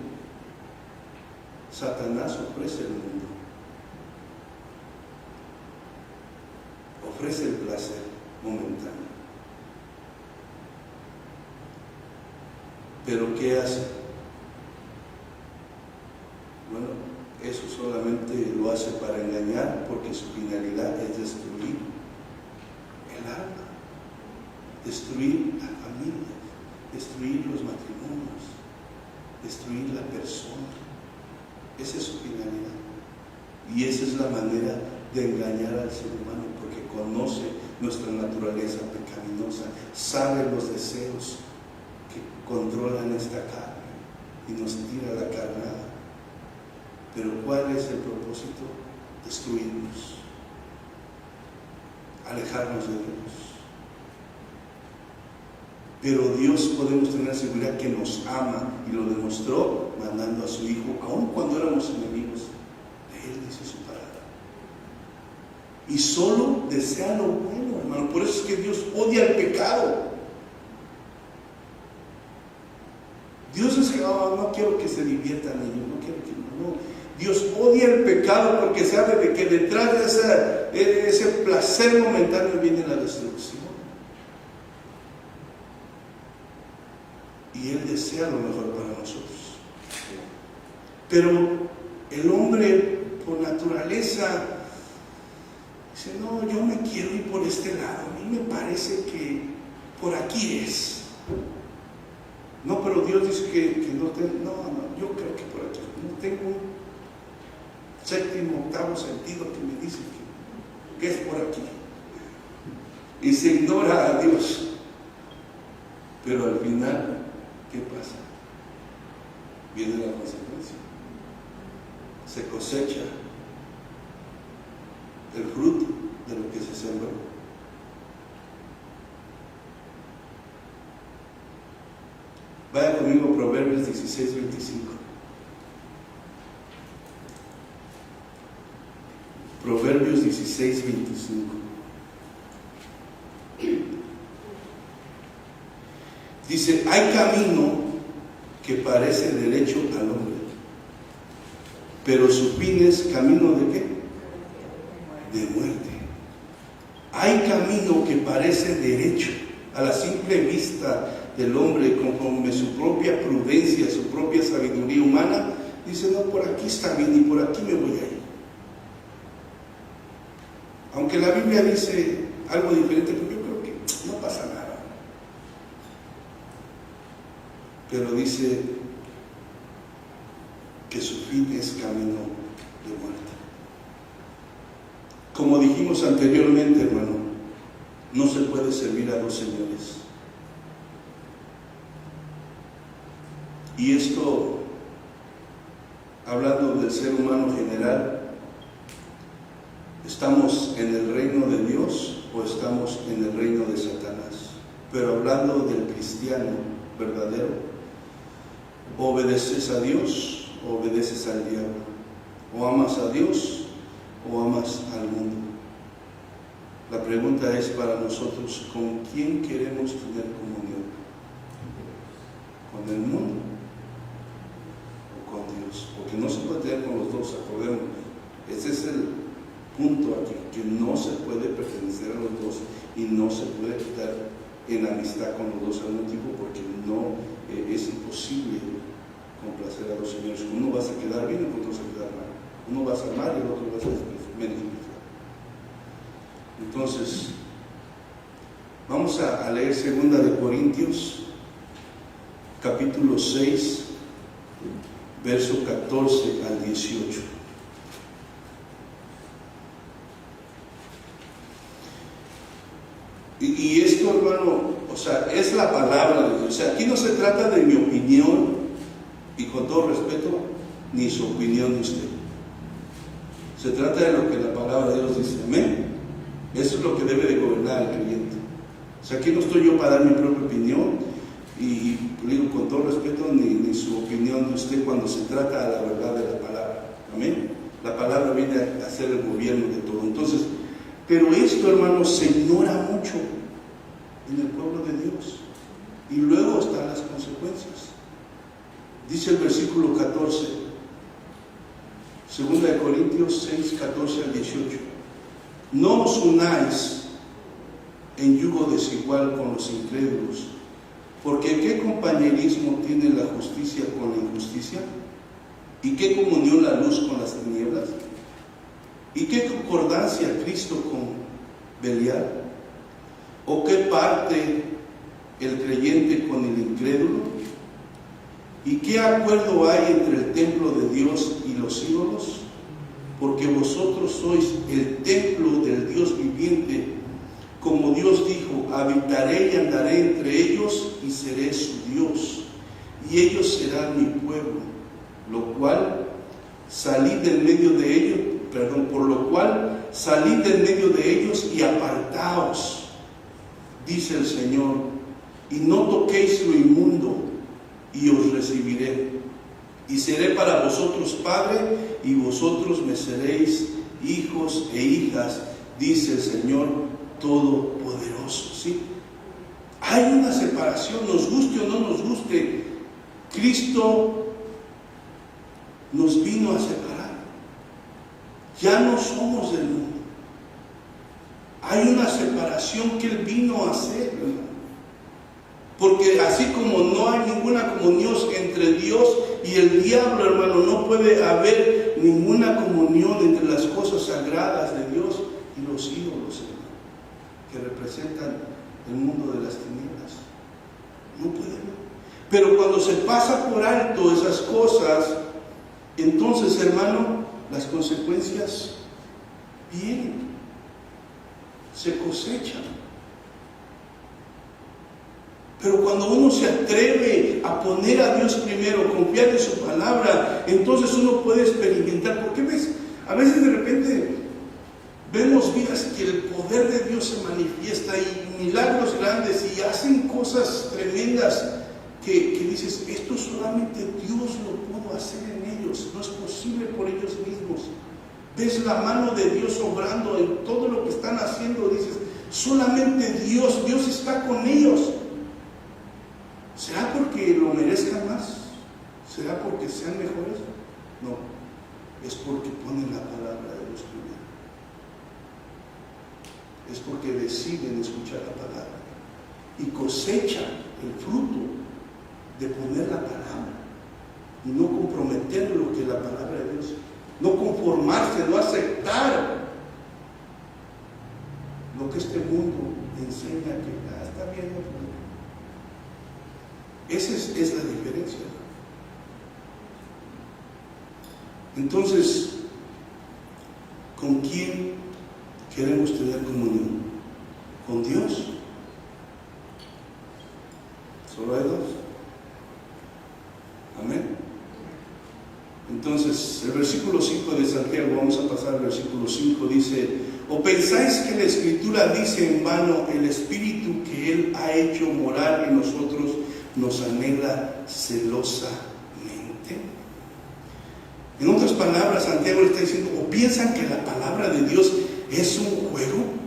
Speaker 1: Satanás ofrece el mundo, ofrece el placer momentáneo. ¿Pero qué hace? Bueno, eso solamente lo hace para engañar, porque su finalidad es destruir el alma, destruir la familia, destruir los matrimonios, destruir la persona. Esa es su finalidad. Y esa es la manera de engañar al ser humano, porque conoce nuestra naturaleza pecaminosa, sabe los deseos que controlan esta carne y nos tira la carnada. Pero ¿cuál es el propósito? Destruirnos, alejarnos de Dios. Pero Dios, podemos tener seguridad que nos ama, y lo demostró mandando a su Hijo, aun cuando éramos enemigos de Él, dice su palabra. Y solo desea lo bueno, hermano. Por eso es que Dios odia el pecado. Dios es que no quiero que se diviertan ellos, no quiero que no. Dios odia el pecado porque sabe de que detrás de ese placer momentáneo viene la destrucción. Y Él desea lo mejor para nosotros. Pero el hombre, por naturaleza, dice, no, yo me quiero ir por este lado. A mí me parece que por aquí es. No, pero Dios dice que no, yo creo que por aquí. No tengo un séptimo, octavo sentido que me dice que es por aquí. Y se ignora a Dios. Pero al final, ¿qué pasa? Viene la consecuencia. Se cosecha el fruto de lo que se sembró. Vaya conmigo a Proverbios 16, 25. Proverbios 16, 25. Dice, hay camino que parece derecho al hombre, pero su fin es camino ¿de qué? De muerte. Hay camino que parece derecho a la simple vista del hombre, conforme su propia prudencia, su propia sabiduría humana, dice, no, por aquí está bien y por aquí me voy a ir. Aunque la Biblia dice algo diferente, pero yo creo que no pasa nada. Pero dice que su fin es camino de muerte. Como dijimos anteriormente, hermano, No se puede servir a dos señores. Y esto, hablando del ser humano general, ¿estamos en el reino de Dios o estamos en el reino de Satanás? Pero hablando del cristiano verdadero, ¿obedeces a Dios o obedeces al diablo? ¿O amas a Dios o amas al mundo? La pregunta es para nosotros: ¿con quién queremos tener comunión? ¿Con el mundo o con Dios? Porque no se puede tener con los dos, acordémonos. Ese es el punto aquí, que no se puede pertenecer a los dos y no se puede estar en amistad con los dos al mismo tiempo, porque no es imposible complacer a los señores. Uno va a quedar bien y otro va a quedar mal. Uno va a ser mal y el otro va a ser menos. Entonces, vamos a leer 2 de Corintios, capítulo 6, verso 14 al 18. Y esto, hermano, o sea, es la palabra de Dios. O sea, aquí no se trata de mi opinión, y con todo respeto, ni su opinión de usted. Se trata de lo que la palabra de Dios dice. Amén. Eso es lo que debe de gobernar al creyente. O sea, aquí no estoy yo para dar mi propia opinión, y digo con todo respeto, ni su opinión de usted cuando se trata de la verdad de la palabra. Amén. La palabra viene a hacer el gobierno de todo. Entonces, pero esto, hermano, se ignora mucho en el pueblo de Dios. Y luego están las consecuencias. Dice el versículo 14, 2 de Corintios 6, 14 al 18. No os unáis en yugo desigual con los incrédulos, porque ¿qué compañerismo tiene la justicia con la injusticia? ¿Y qué comunión la luz con las tinieblas? ¿Y qué concordancia Cristo con Belial? ¿O qué parte el creyente con el incrédulo? ¿Y qué acuerdo hay entre el templo de Dios y los ídolos? Porque vosotros sois el templo del Dios viviente. Como Dios dijo: habitaré y andaré entre ellos y seré su Dios, y ellos serán mi pueblo. Por lo cual salid del medio de ellos y apartaos, dice el Señor, y no toquéis lo inmundo, y os recibiré, y seré para vosotros padre, y vosotros me seréis hijos e hijas, dice el Señor Todopoderoso. ¿Sí? Hay una separación, nos guste o no nos guste. Cristo nos vino a separar. Ya no somos del mundo. Hay una separación que Él vino a hacer, ¿verdad? Porque así como no hay ninguna comunión entre Dios y el diablo, hermano, no puede haber ninguna comunión entre las cosas sagradas de Dios y los ídolos, hermano, que representan el mundo de las tinieblas. No puede haber. Pero cuando se pasa por alto esas cosas, entonces, hermano, las consecuencias vienen, se cosechan. Pero cuando uno se atreve a poner a Dios primero, confiar en su palabra, entonces uno puede experimentar. Porque a veces de repente vemos vidas que el poder de Dios se manifiesta y milagros grandes y hacen cosas tremendas que dices, esto solamente Dios lo pudo hacer en ellos, no es posible por ellos mismos. Ves la mano de Dios obrando en todo lo que están haciendo, dices, solamente Dios está con ellos. ¿Será porque lo merezcan más? ¿Será porque sean mejores? No, es porque ponen la palabra de Dios primero. Es porque deciden escuchar la palabra y cosechan el fruto de poner la palabra y no comprometer lo que la palabra de Dios, no conformarse, no aceptar lo que este mundo enseña que está bien. Esa es la diferencia. Entonces, ¿con quién queremos tener comunión? con Dios. Solo hay dos. Amén. Entonces, el versículo 5 de Santiago, vamos a pasar al versículo 5, dice: ¿o pensáis que la Escritura dice en vano, el Espíritu que Él ha hecho morar en nosotros nos anhela celosamente? En otras palabras, Santiago le está diciendo: ¿o piensan que la palabra de Dios es un juego?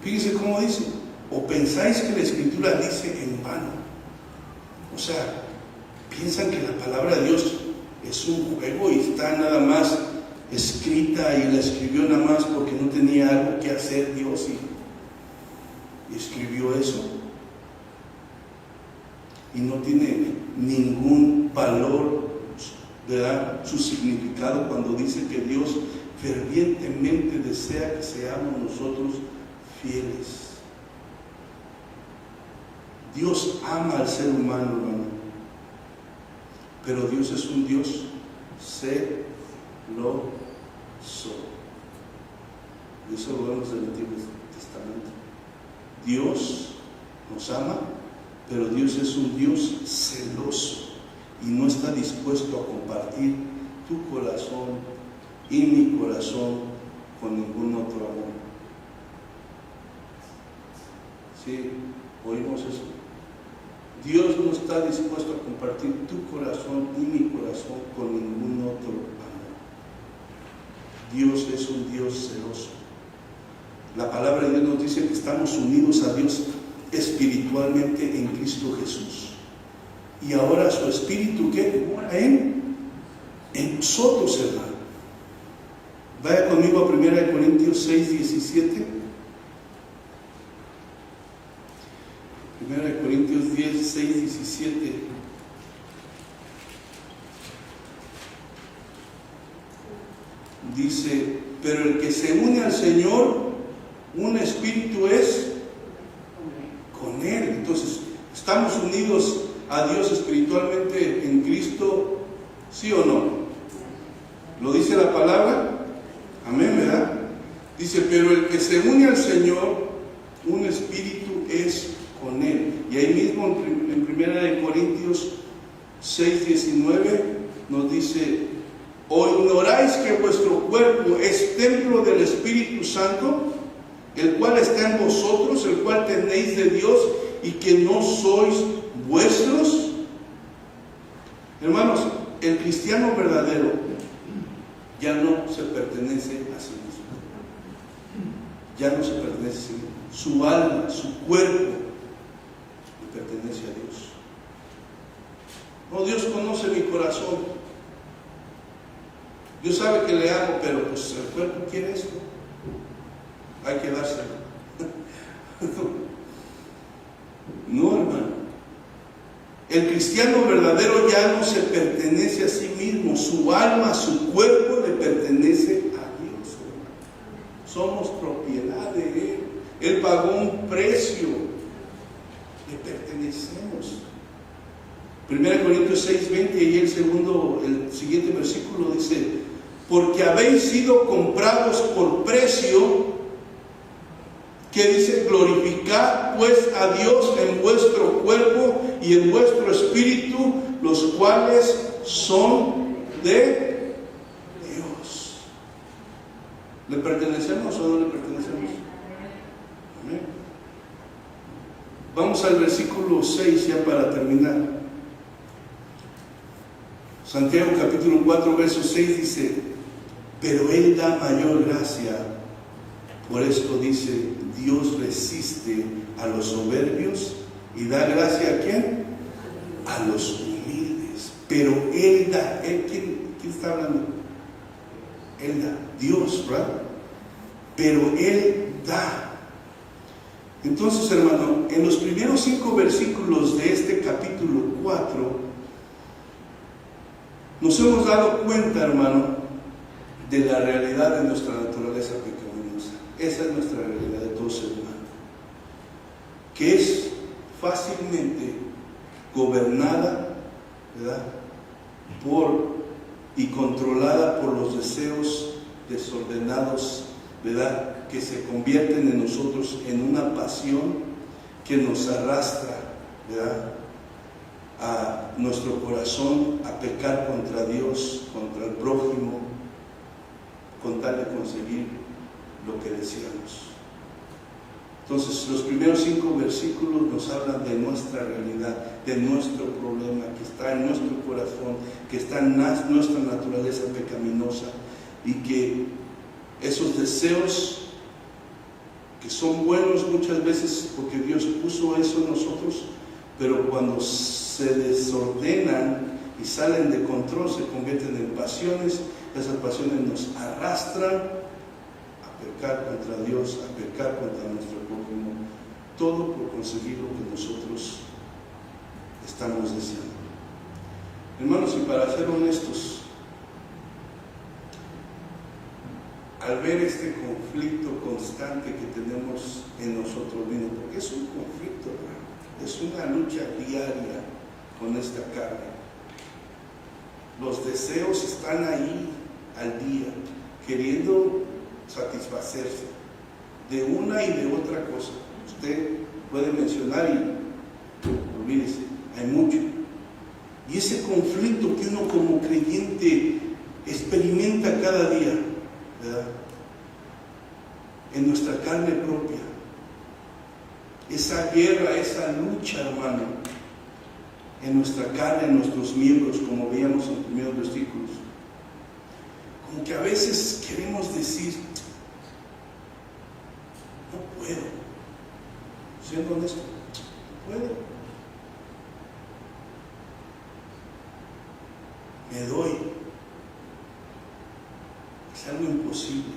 Speaker 1: Fíjense cómo dice: ¿o pensáis que la Escritura dice en vano? O sea, piensan que la palabra de Dios es un juego y está nada más escrita y la escribió nada más porque no tenía algo que hacer Dios y escribió eso, y no tiene ningún valor, ¿verdad?, su significado cuando dice que Dios fervientemente desea que seamos nosotros fieles. Dios ama al ser humano, hermano, pero Dios es un Dios celoso. Y eso lo vemos en el Antiguo Testamento. Dios nos ama, pero Dios es un Dios celoso y no está dispuesto a compartir tu corazón y mi corazón con ningún otro amor. ¿Sí? ¿Oímos eso? Dios no está dispuesto a compartir tu corazón y mi corazón con ningún otro amor. Dios es un Dios celoso. La palabra de Dios nos dice que estamos unidos a Dios espiritualmente en Cristo Jesús. Y ahora su Espíritu, ¿qué? Mora en nosotros, hermano. Vaya conmigo a 1 Corintios 6, 17. 1 Corintios 6, 17. Dice: pero el que se une al Señor, un espíritu es con Él. Entonces, ¿estamos unidos a Dios espiritualmente en Cristo? ¿Sí o no? ¿Lo dice la palabra? Amén, ¿verdad? Dice: pero el que se une al Señor, un espíritu es con Él. Y ahí mismo en 1 Corintios 6, 19 nos dice: ¿o ignoráis que vuestro cuerpo es templo del Espíritu Santo, el cual está en vosotros, el cual tenéis de Dios, y que no sois vuestros? Hermanos, el cristiano verdadero ya no se pertenece a sí mismo. Ya no se pertenece a sí mismo. Su alma, su cuerpo le pertenece a Dios. No, Dios conoce mi corazón. Dios sabe que le amo, pero pues el cuerpo quiere esto. Hay que dárselo. No, hermano. El cristiano verdadero ya no se pertenece a sí mismo. Su alma, su cuerpo le pertenece a Dios, hermano. Somos propiedad de Él. Él pagó un precio. Le pertenecemos. 1 Corintios 6, 20 y el siguiente versículo dice: porque habéis sido comprados por precio, que dice: glorificad pues a Dios en vuestro cuerpo y en vuestro espíritu, los cuales son de Dios. ¿Le pertenecemos o no le pertenecemos? Amén. Vamos al versículo 6 ya para terminar. Santiago capítulo 4 verso 6 dice: pero Él da mayor gracia. Por esto dice: Dios resiste a los soberbios y da gracia ¿a quién? A los humildes. Pero Él da. ¿Quién está hablando? Él da. Dios, ¿verdad? Pero Él da. Entonces, hermano, en los primeros 5 versículos de este capítulo 4 nos hemos dado cuenta, hermano, de la realidad de nuestra naturaleza pecaminosa. Esa es nuestra realidad de todo ser humano, que es fácilmente gobernada, ¿verdad?, y controlada por los deseos desordenados ¿verdad?, que se convierten en nosotros en una pasión que nos arrastra, ¿verdad?, a nuestro corazón a pecar contra Dios, contra el prójimo, con tal de conseguir lo que deseamos. Entonces, los primeros 5 versículos nos hablan de nuestra realidad, de nuestro problema que está en nuestro corazón, que está en nuestra naturaleza pecaminosa, y que esos deseos que son buenos muchas veces porque Dios puso eso en nosotros, pero cuando se desordenan y salen de control, se convierten en pasiones. Esas pasiones nos arrastran a pecar contra Dios, a pecar contra nuestro prójimo, todo por conseguir lo que nosotros estamos deseando. Hermanos, y para ser honestos, al ver este conflicto constante que tenemos en nosotros mismos, porque es un conflicto, hermano, es una lucha diaria con esta carne. Los deseos están ahí al día, queriendo satisfacerse de una y de otra cosa. Usted puede mencionar y olvídese, hay mucho. Y ese conflicto que uno como creyente experimenta cada día, ¿verdad?, en nuestra carne propia, esa guerra, esa lucha, hermano, en nuestra carne, en nuestros miembros, como veíamos en los primeros versículos, como que a veces queremos decir, no puedo, siendo honesto, no puedo, me doy, es algo imposible,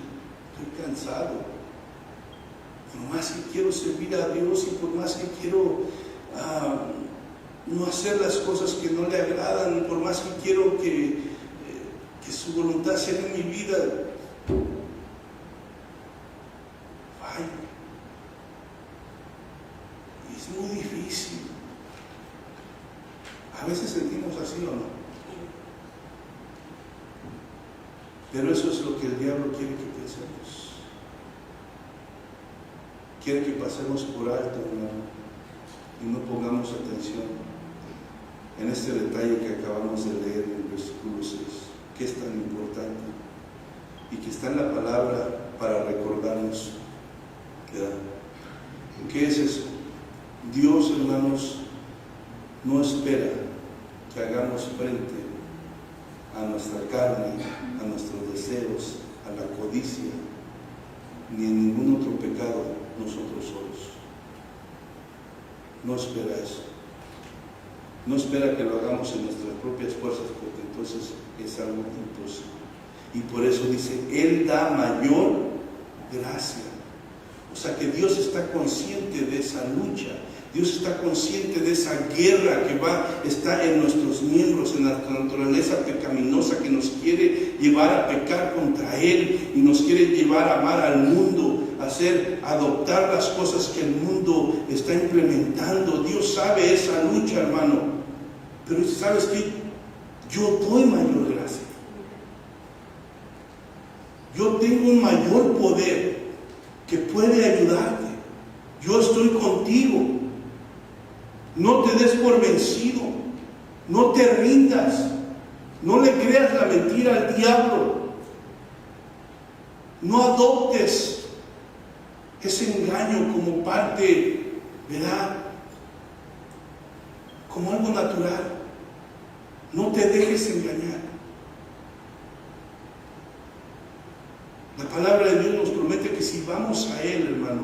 Speaker 1: estoy cansado. Por más que quiero servir a Dios y por más que quiero no hacer las cosas que no le agradan, por más que quiero que su voluntad sea en mi vida, fallo. Y es muy difícil. A veces sentimos así o no. Pero eso es lo que el diablo quiere que pensemos. Quiere que pasemos por alto, hermano, y no pongamos atención en este detalle que acabamos de leer en el versículo 6, que es tan importante y que está en la palabra para recordarnos, ¿verdad? ¿Qué es eso? Dios, hermanos, no espera que hagamos frente a nuestra carne, a nuestros deseos, a la codicia, ni en ningún otro pecado nosotros solos. No espera eso. No espera que lo hagamos en nuestras propias fuerzas, porque entonces es algo imposible. Y por eso dice, Él da mayor gracia. O sea que Dios está consciente de esa lucha. Dios está consciente de esa guerra que está en nuestros miembros, en nuestra naturaleza pecaminosa, que nos quiere llevar a pecar contra Él y nos quiere llevar a amar al mundo, adoptar las cosas que el mundo está implementando. Dios sabe esa lucha, hermano. Pero ¿sabes qué? Yo doy mayor gracia. Yo tengo un mayor poder que puede ayudarte. Yo estoy contigo. No te des por vencido. No te rindas. No le creas la mentira al diablo. No adoptes ese engaño como parte, ¿verdad?, como algo natural. No te dejes engañar. La palabra de Dios nos promete que si vamos a Él, hermano,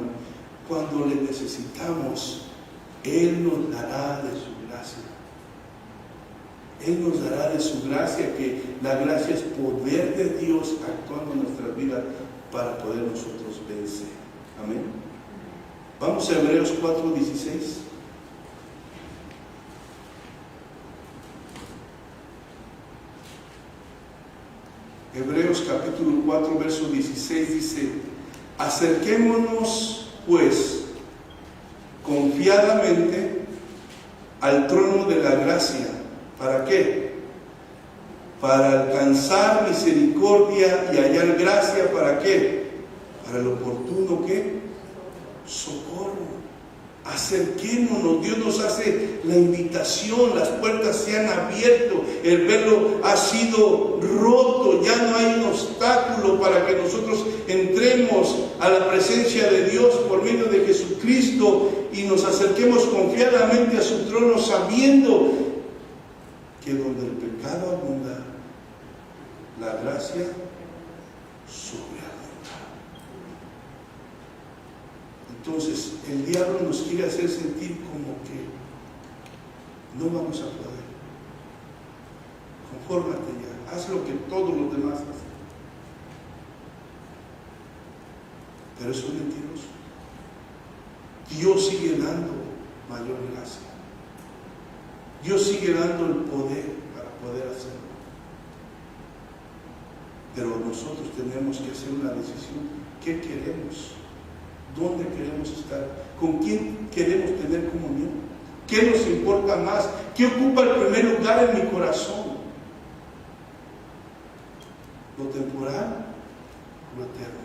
Speaker 1: cuando le necesitamos, Él nos dará de su gracia. Él nos dará de su gracia, que la gracia es poder de Dios actuando en nuestras vidas para poder nosotros vencer. Amén. Vamos a Hebreos 4:16. Hebreos capítulo 4, verso 16 dice: acerquémonos pues confiadamente al trono de la gracia. ¿Para qué? Para alcanzar misericordia y hallar gracia. ¿Para qué? para el oportuno ¿qué? Socorro. Acerquémonos, Dios nos hace la invitación, las puertas se han abierto, el velo ha sido roto, ya no hay un obstáculo para que nosotros entremos a la presencia de Dios por medio de Jesucristo y nos acerquemos confiadamente a su trono, sabiendo que donde el pecado abunda, la gracia sobreabunda. Entonces, el diablo nos quiere hacer sentir como que no vamos a poder. Confórmate ya, haz lo que todos los demás hacen. Pero eso es mentiroso. Dios sigue dando mayor gracia. Dios sigue dando el poder para poder hacerlo. Pero nosotros tenemos que hacer una decisión. ¿Qué queremos? ¿Dónde queremos estar? ¿Con quién queremos tener comunión? ¿Qué nos importa más? ¿Qué ocupa el primer lugar en mi corazón? ¿Lo temporal o lo eterno?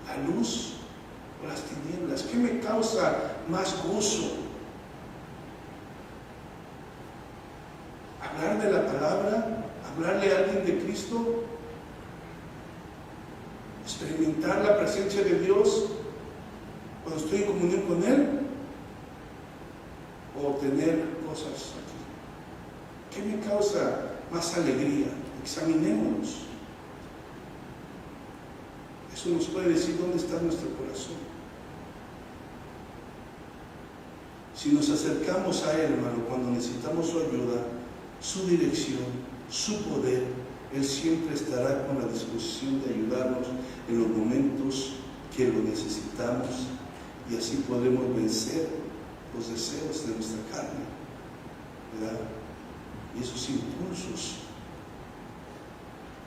Speaker 1: ¿La luz o las tinieblas? ¿Qué me causa más gozo? ¿Hablar de la palabra? ¿Hablarle a alguien de Cristo? ¿Experimentar la presencia de Dios cuando estoy en comunión con Él? ¿O tener cosas aquí? ¿Qué me causa más alegría? Examinémonos. Eso nos puede decir dónde está nuestro corazón. Si nos acercamos a Él, hermano, cuando necesitamos su ayuda, su dirección, su poder, Él siempre estará con la disposición de ayudarnos en los momentos que lo necesitamos, y así podremos vencer los deseos de nuestra carne, ¿verdad? Y esos impulsos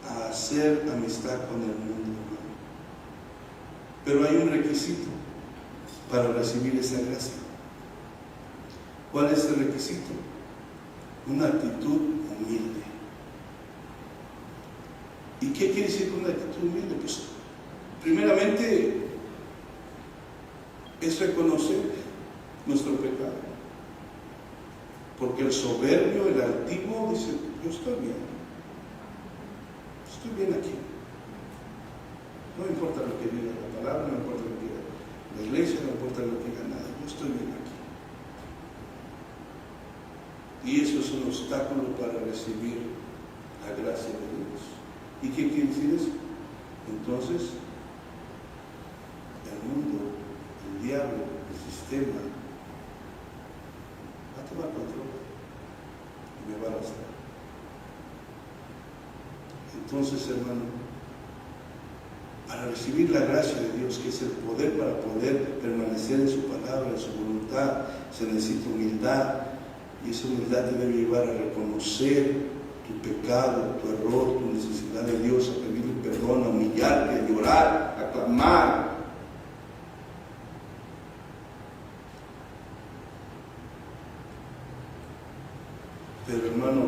Speaker 1: a hacer amistad con el mundo, hermano. Pero hay un requisito para recibir esa gracia. ¿Cuál es el requisito? Una actitud humilde. ¿Y qué quiere decir con una actitud humilde? Pues, primeramente, es reconocer nuestro pecado. Porque el soberbio, el altivo, dice: yo estoy bien aquí. No me importa lo que diga la palabra, no me importa lo que diga la iglesia, no me importa lo que diga nada, yo estoy bien aquí. Y eso es un obstáculo para recibir la gracia de Dios. ¿Y qué quiere decir eso? Entonces, el mundo, el diablo, el sistema, va a tomar control y me va a arrastrar. Entonces, hermano, para recibir la gracia de Dios, que es el poder para poder permanecer en su palabra, en su voluntad, se necesita humildad, y esa humildad te debe llevar a reconocer tu pecado, tu error, tu necesidad de Dios, a pedirle perdón, a humillarte, a llorar, a clamar. Pero, hermano,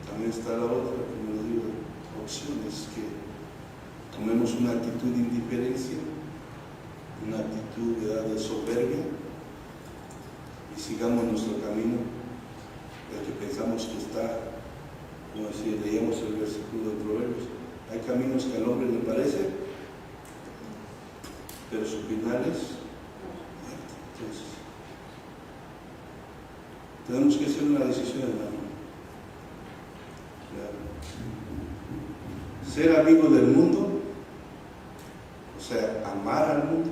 Speaker 1: también está la otra, como les digo, opciones, que tomemos una actitud de indiferencia, una actitud de soberbia, y sigamos nuestro camino, el que pensamos que está, como si leíamos el versículo de Proverbios: hay caminos que al hombre le parecen, pero su final es muerte. Entonces, tenemos que hacer una decisión, hermano. Ser amigo del mundo, o sea, amar al mundo,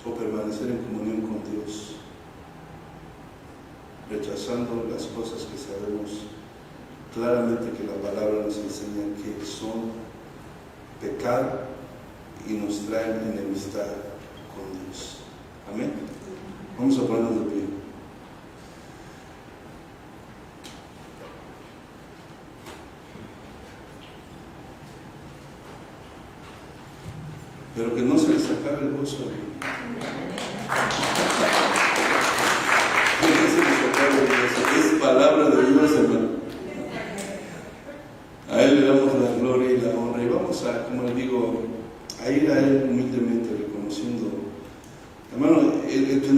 Speaker 1: o permanecer en comunión con Dios, rechazando las cosas que sabemos claramente que la palabra nos enseña que son pecado y nos traen enemistad con Dios. Amén. Vamos a ponernos de pie. Pero que no se les acabe el gozo. Que no se les acabe el gozo.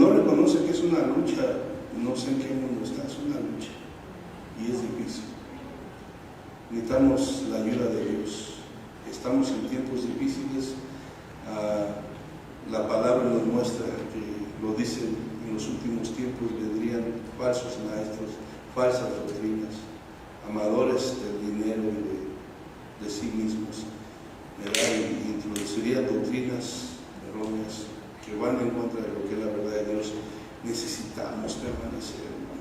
Speaker 1: no reconoce que es una lucha, no sé en qué mundo está, es una lucha y es difícil. Necesitamos la ayuda de Dios. Estamos en tiempos difíciles. La palabra nos muestra que lo dicen en los últimos tiempos, vendrían falsos maestros, falsas doctrinas, amadores del dinero y de sí mismos, ¿verdad? Y introducirían doctrinas erróneas que van en contra de lo que es la verdad de Dios. Necesitamos permanecer, hermano.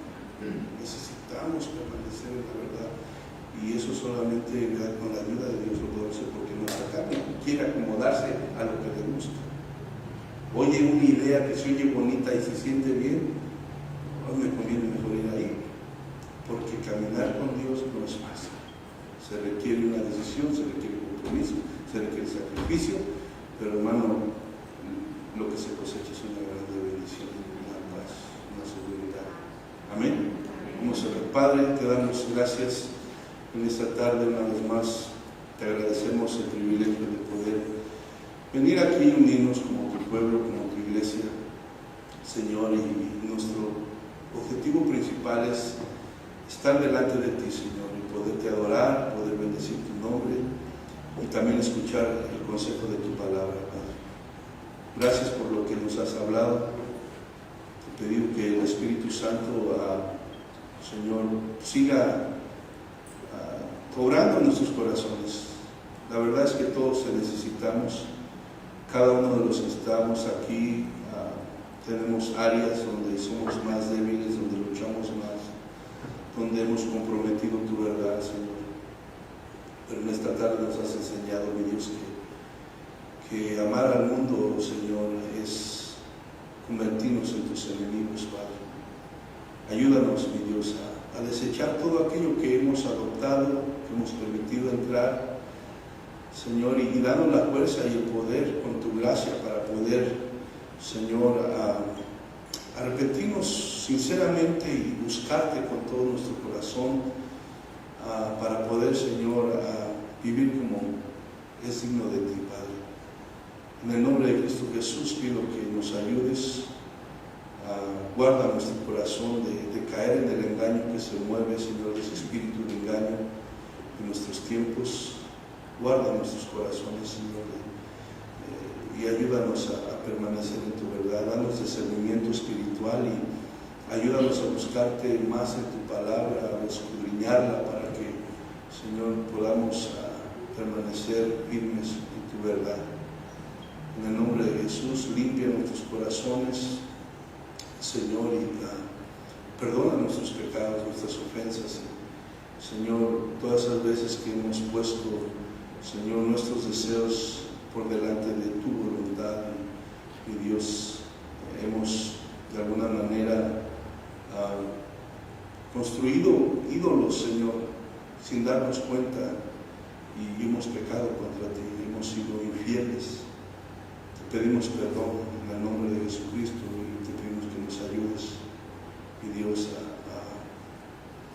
Speaker 1: Necesitamos permanecer en la verdad. Y eso solamente con la ayuda de Dios lo podemos hacer, porque nuestra carne quiere acomodarse a lo que le gusta. Oye una idea que se oye bonita y se siente bien, no me conviene mejor ir ahí, porque caminar con Dios no es fácil. Se requiere una decisión, se requiere compromiso, se requiere sacrificio, pero hermano, lo que se cosecha es una gran bendición, una paz, una seguridad. Amén. Vamos a ver. Padre, te damos gracias en esta tarde una vez más. Te agradecemos el privilegio de poder venir aquí y unirnos como tu pueblo, como tu iglesia, Señor, y nuestro objetivo principal es estar delante de ti, Señor, y poderte adorar, poder bendecir tu nombre y también escuchar el consejo de tu palabra, Padre. Gracias por lo que nos has hablado. Te pedimos que el Espíritu Santo, Señor, siga obrando en nuestros corazones. La verdad es que todos te necesitamos. Cada uno de los que estamos aquí tenemos áreas donde somos más débiles, donde luchamos más, donde hemos comprometido tu verdad, Señor. Pero en esta tarde nos has enseñado, mi Dios, que amar al mundo, Señor, es convertirnos en tus enemigos, Padre. Ayúdanos, mi Dios, a desechar todo aquello que hemos adoptado, que hemos permitido entrar, Señor, y danos la fuerza y el poder con tu gracia para poder, Señor, arrepentirnos sinceramente y buscarte con todo nuestro corazón, para poder, Señor, vivir como es digno de ti, Padre. En el nombre de Cristo Jesús pido que nos ayudes. Guarda nuestro corazón de caer en el engaño que se mueve, Señor, ese espíritu de engaño en nuestros tiempos. Guarda nuestros corazones, Señor, y ayúdanos a permanecer en tu verdad. Danos discernimiento espiritual y ayúdanos a buscarte más en tu palabra, a escudriñarla para que, Señor, podamos permanecer firmes en tu verdad. En el nombre de Jesús, limpia nuestros corazones, Señor, y perdona nuestros pecados, nuestras ofensas. Señor, todas esas veces que hemos puesto, Señor, nuestros deseos por delante de tu voluntad, y Dios, hemos de alguna manera construido ídolos, Señor, sin darnos cuenta, y hemos pecado contra ti, hemos sido infieles. Te pedimos perdón en el nombre de Jesucristo y te pedimos que nos ayudes, mi Dios,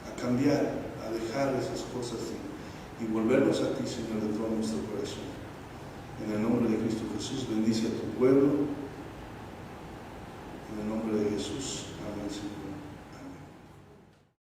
Speaker 1: a cambiar, a dejar esas cosas y volvernos a ti, Señor, de todo nuestro corazón. En el nombre de Cristo Jesús, bendice a tu pueblo. En el nombre de Jesús.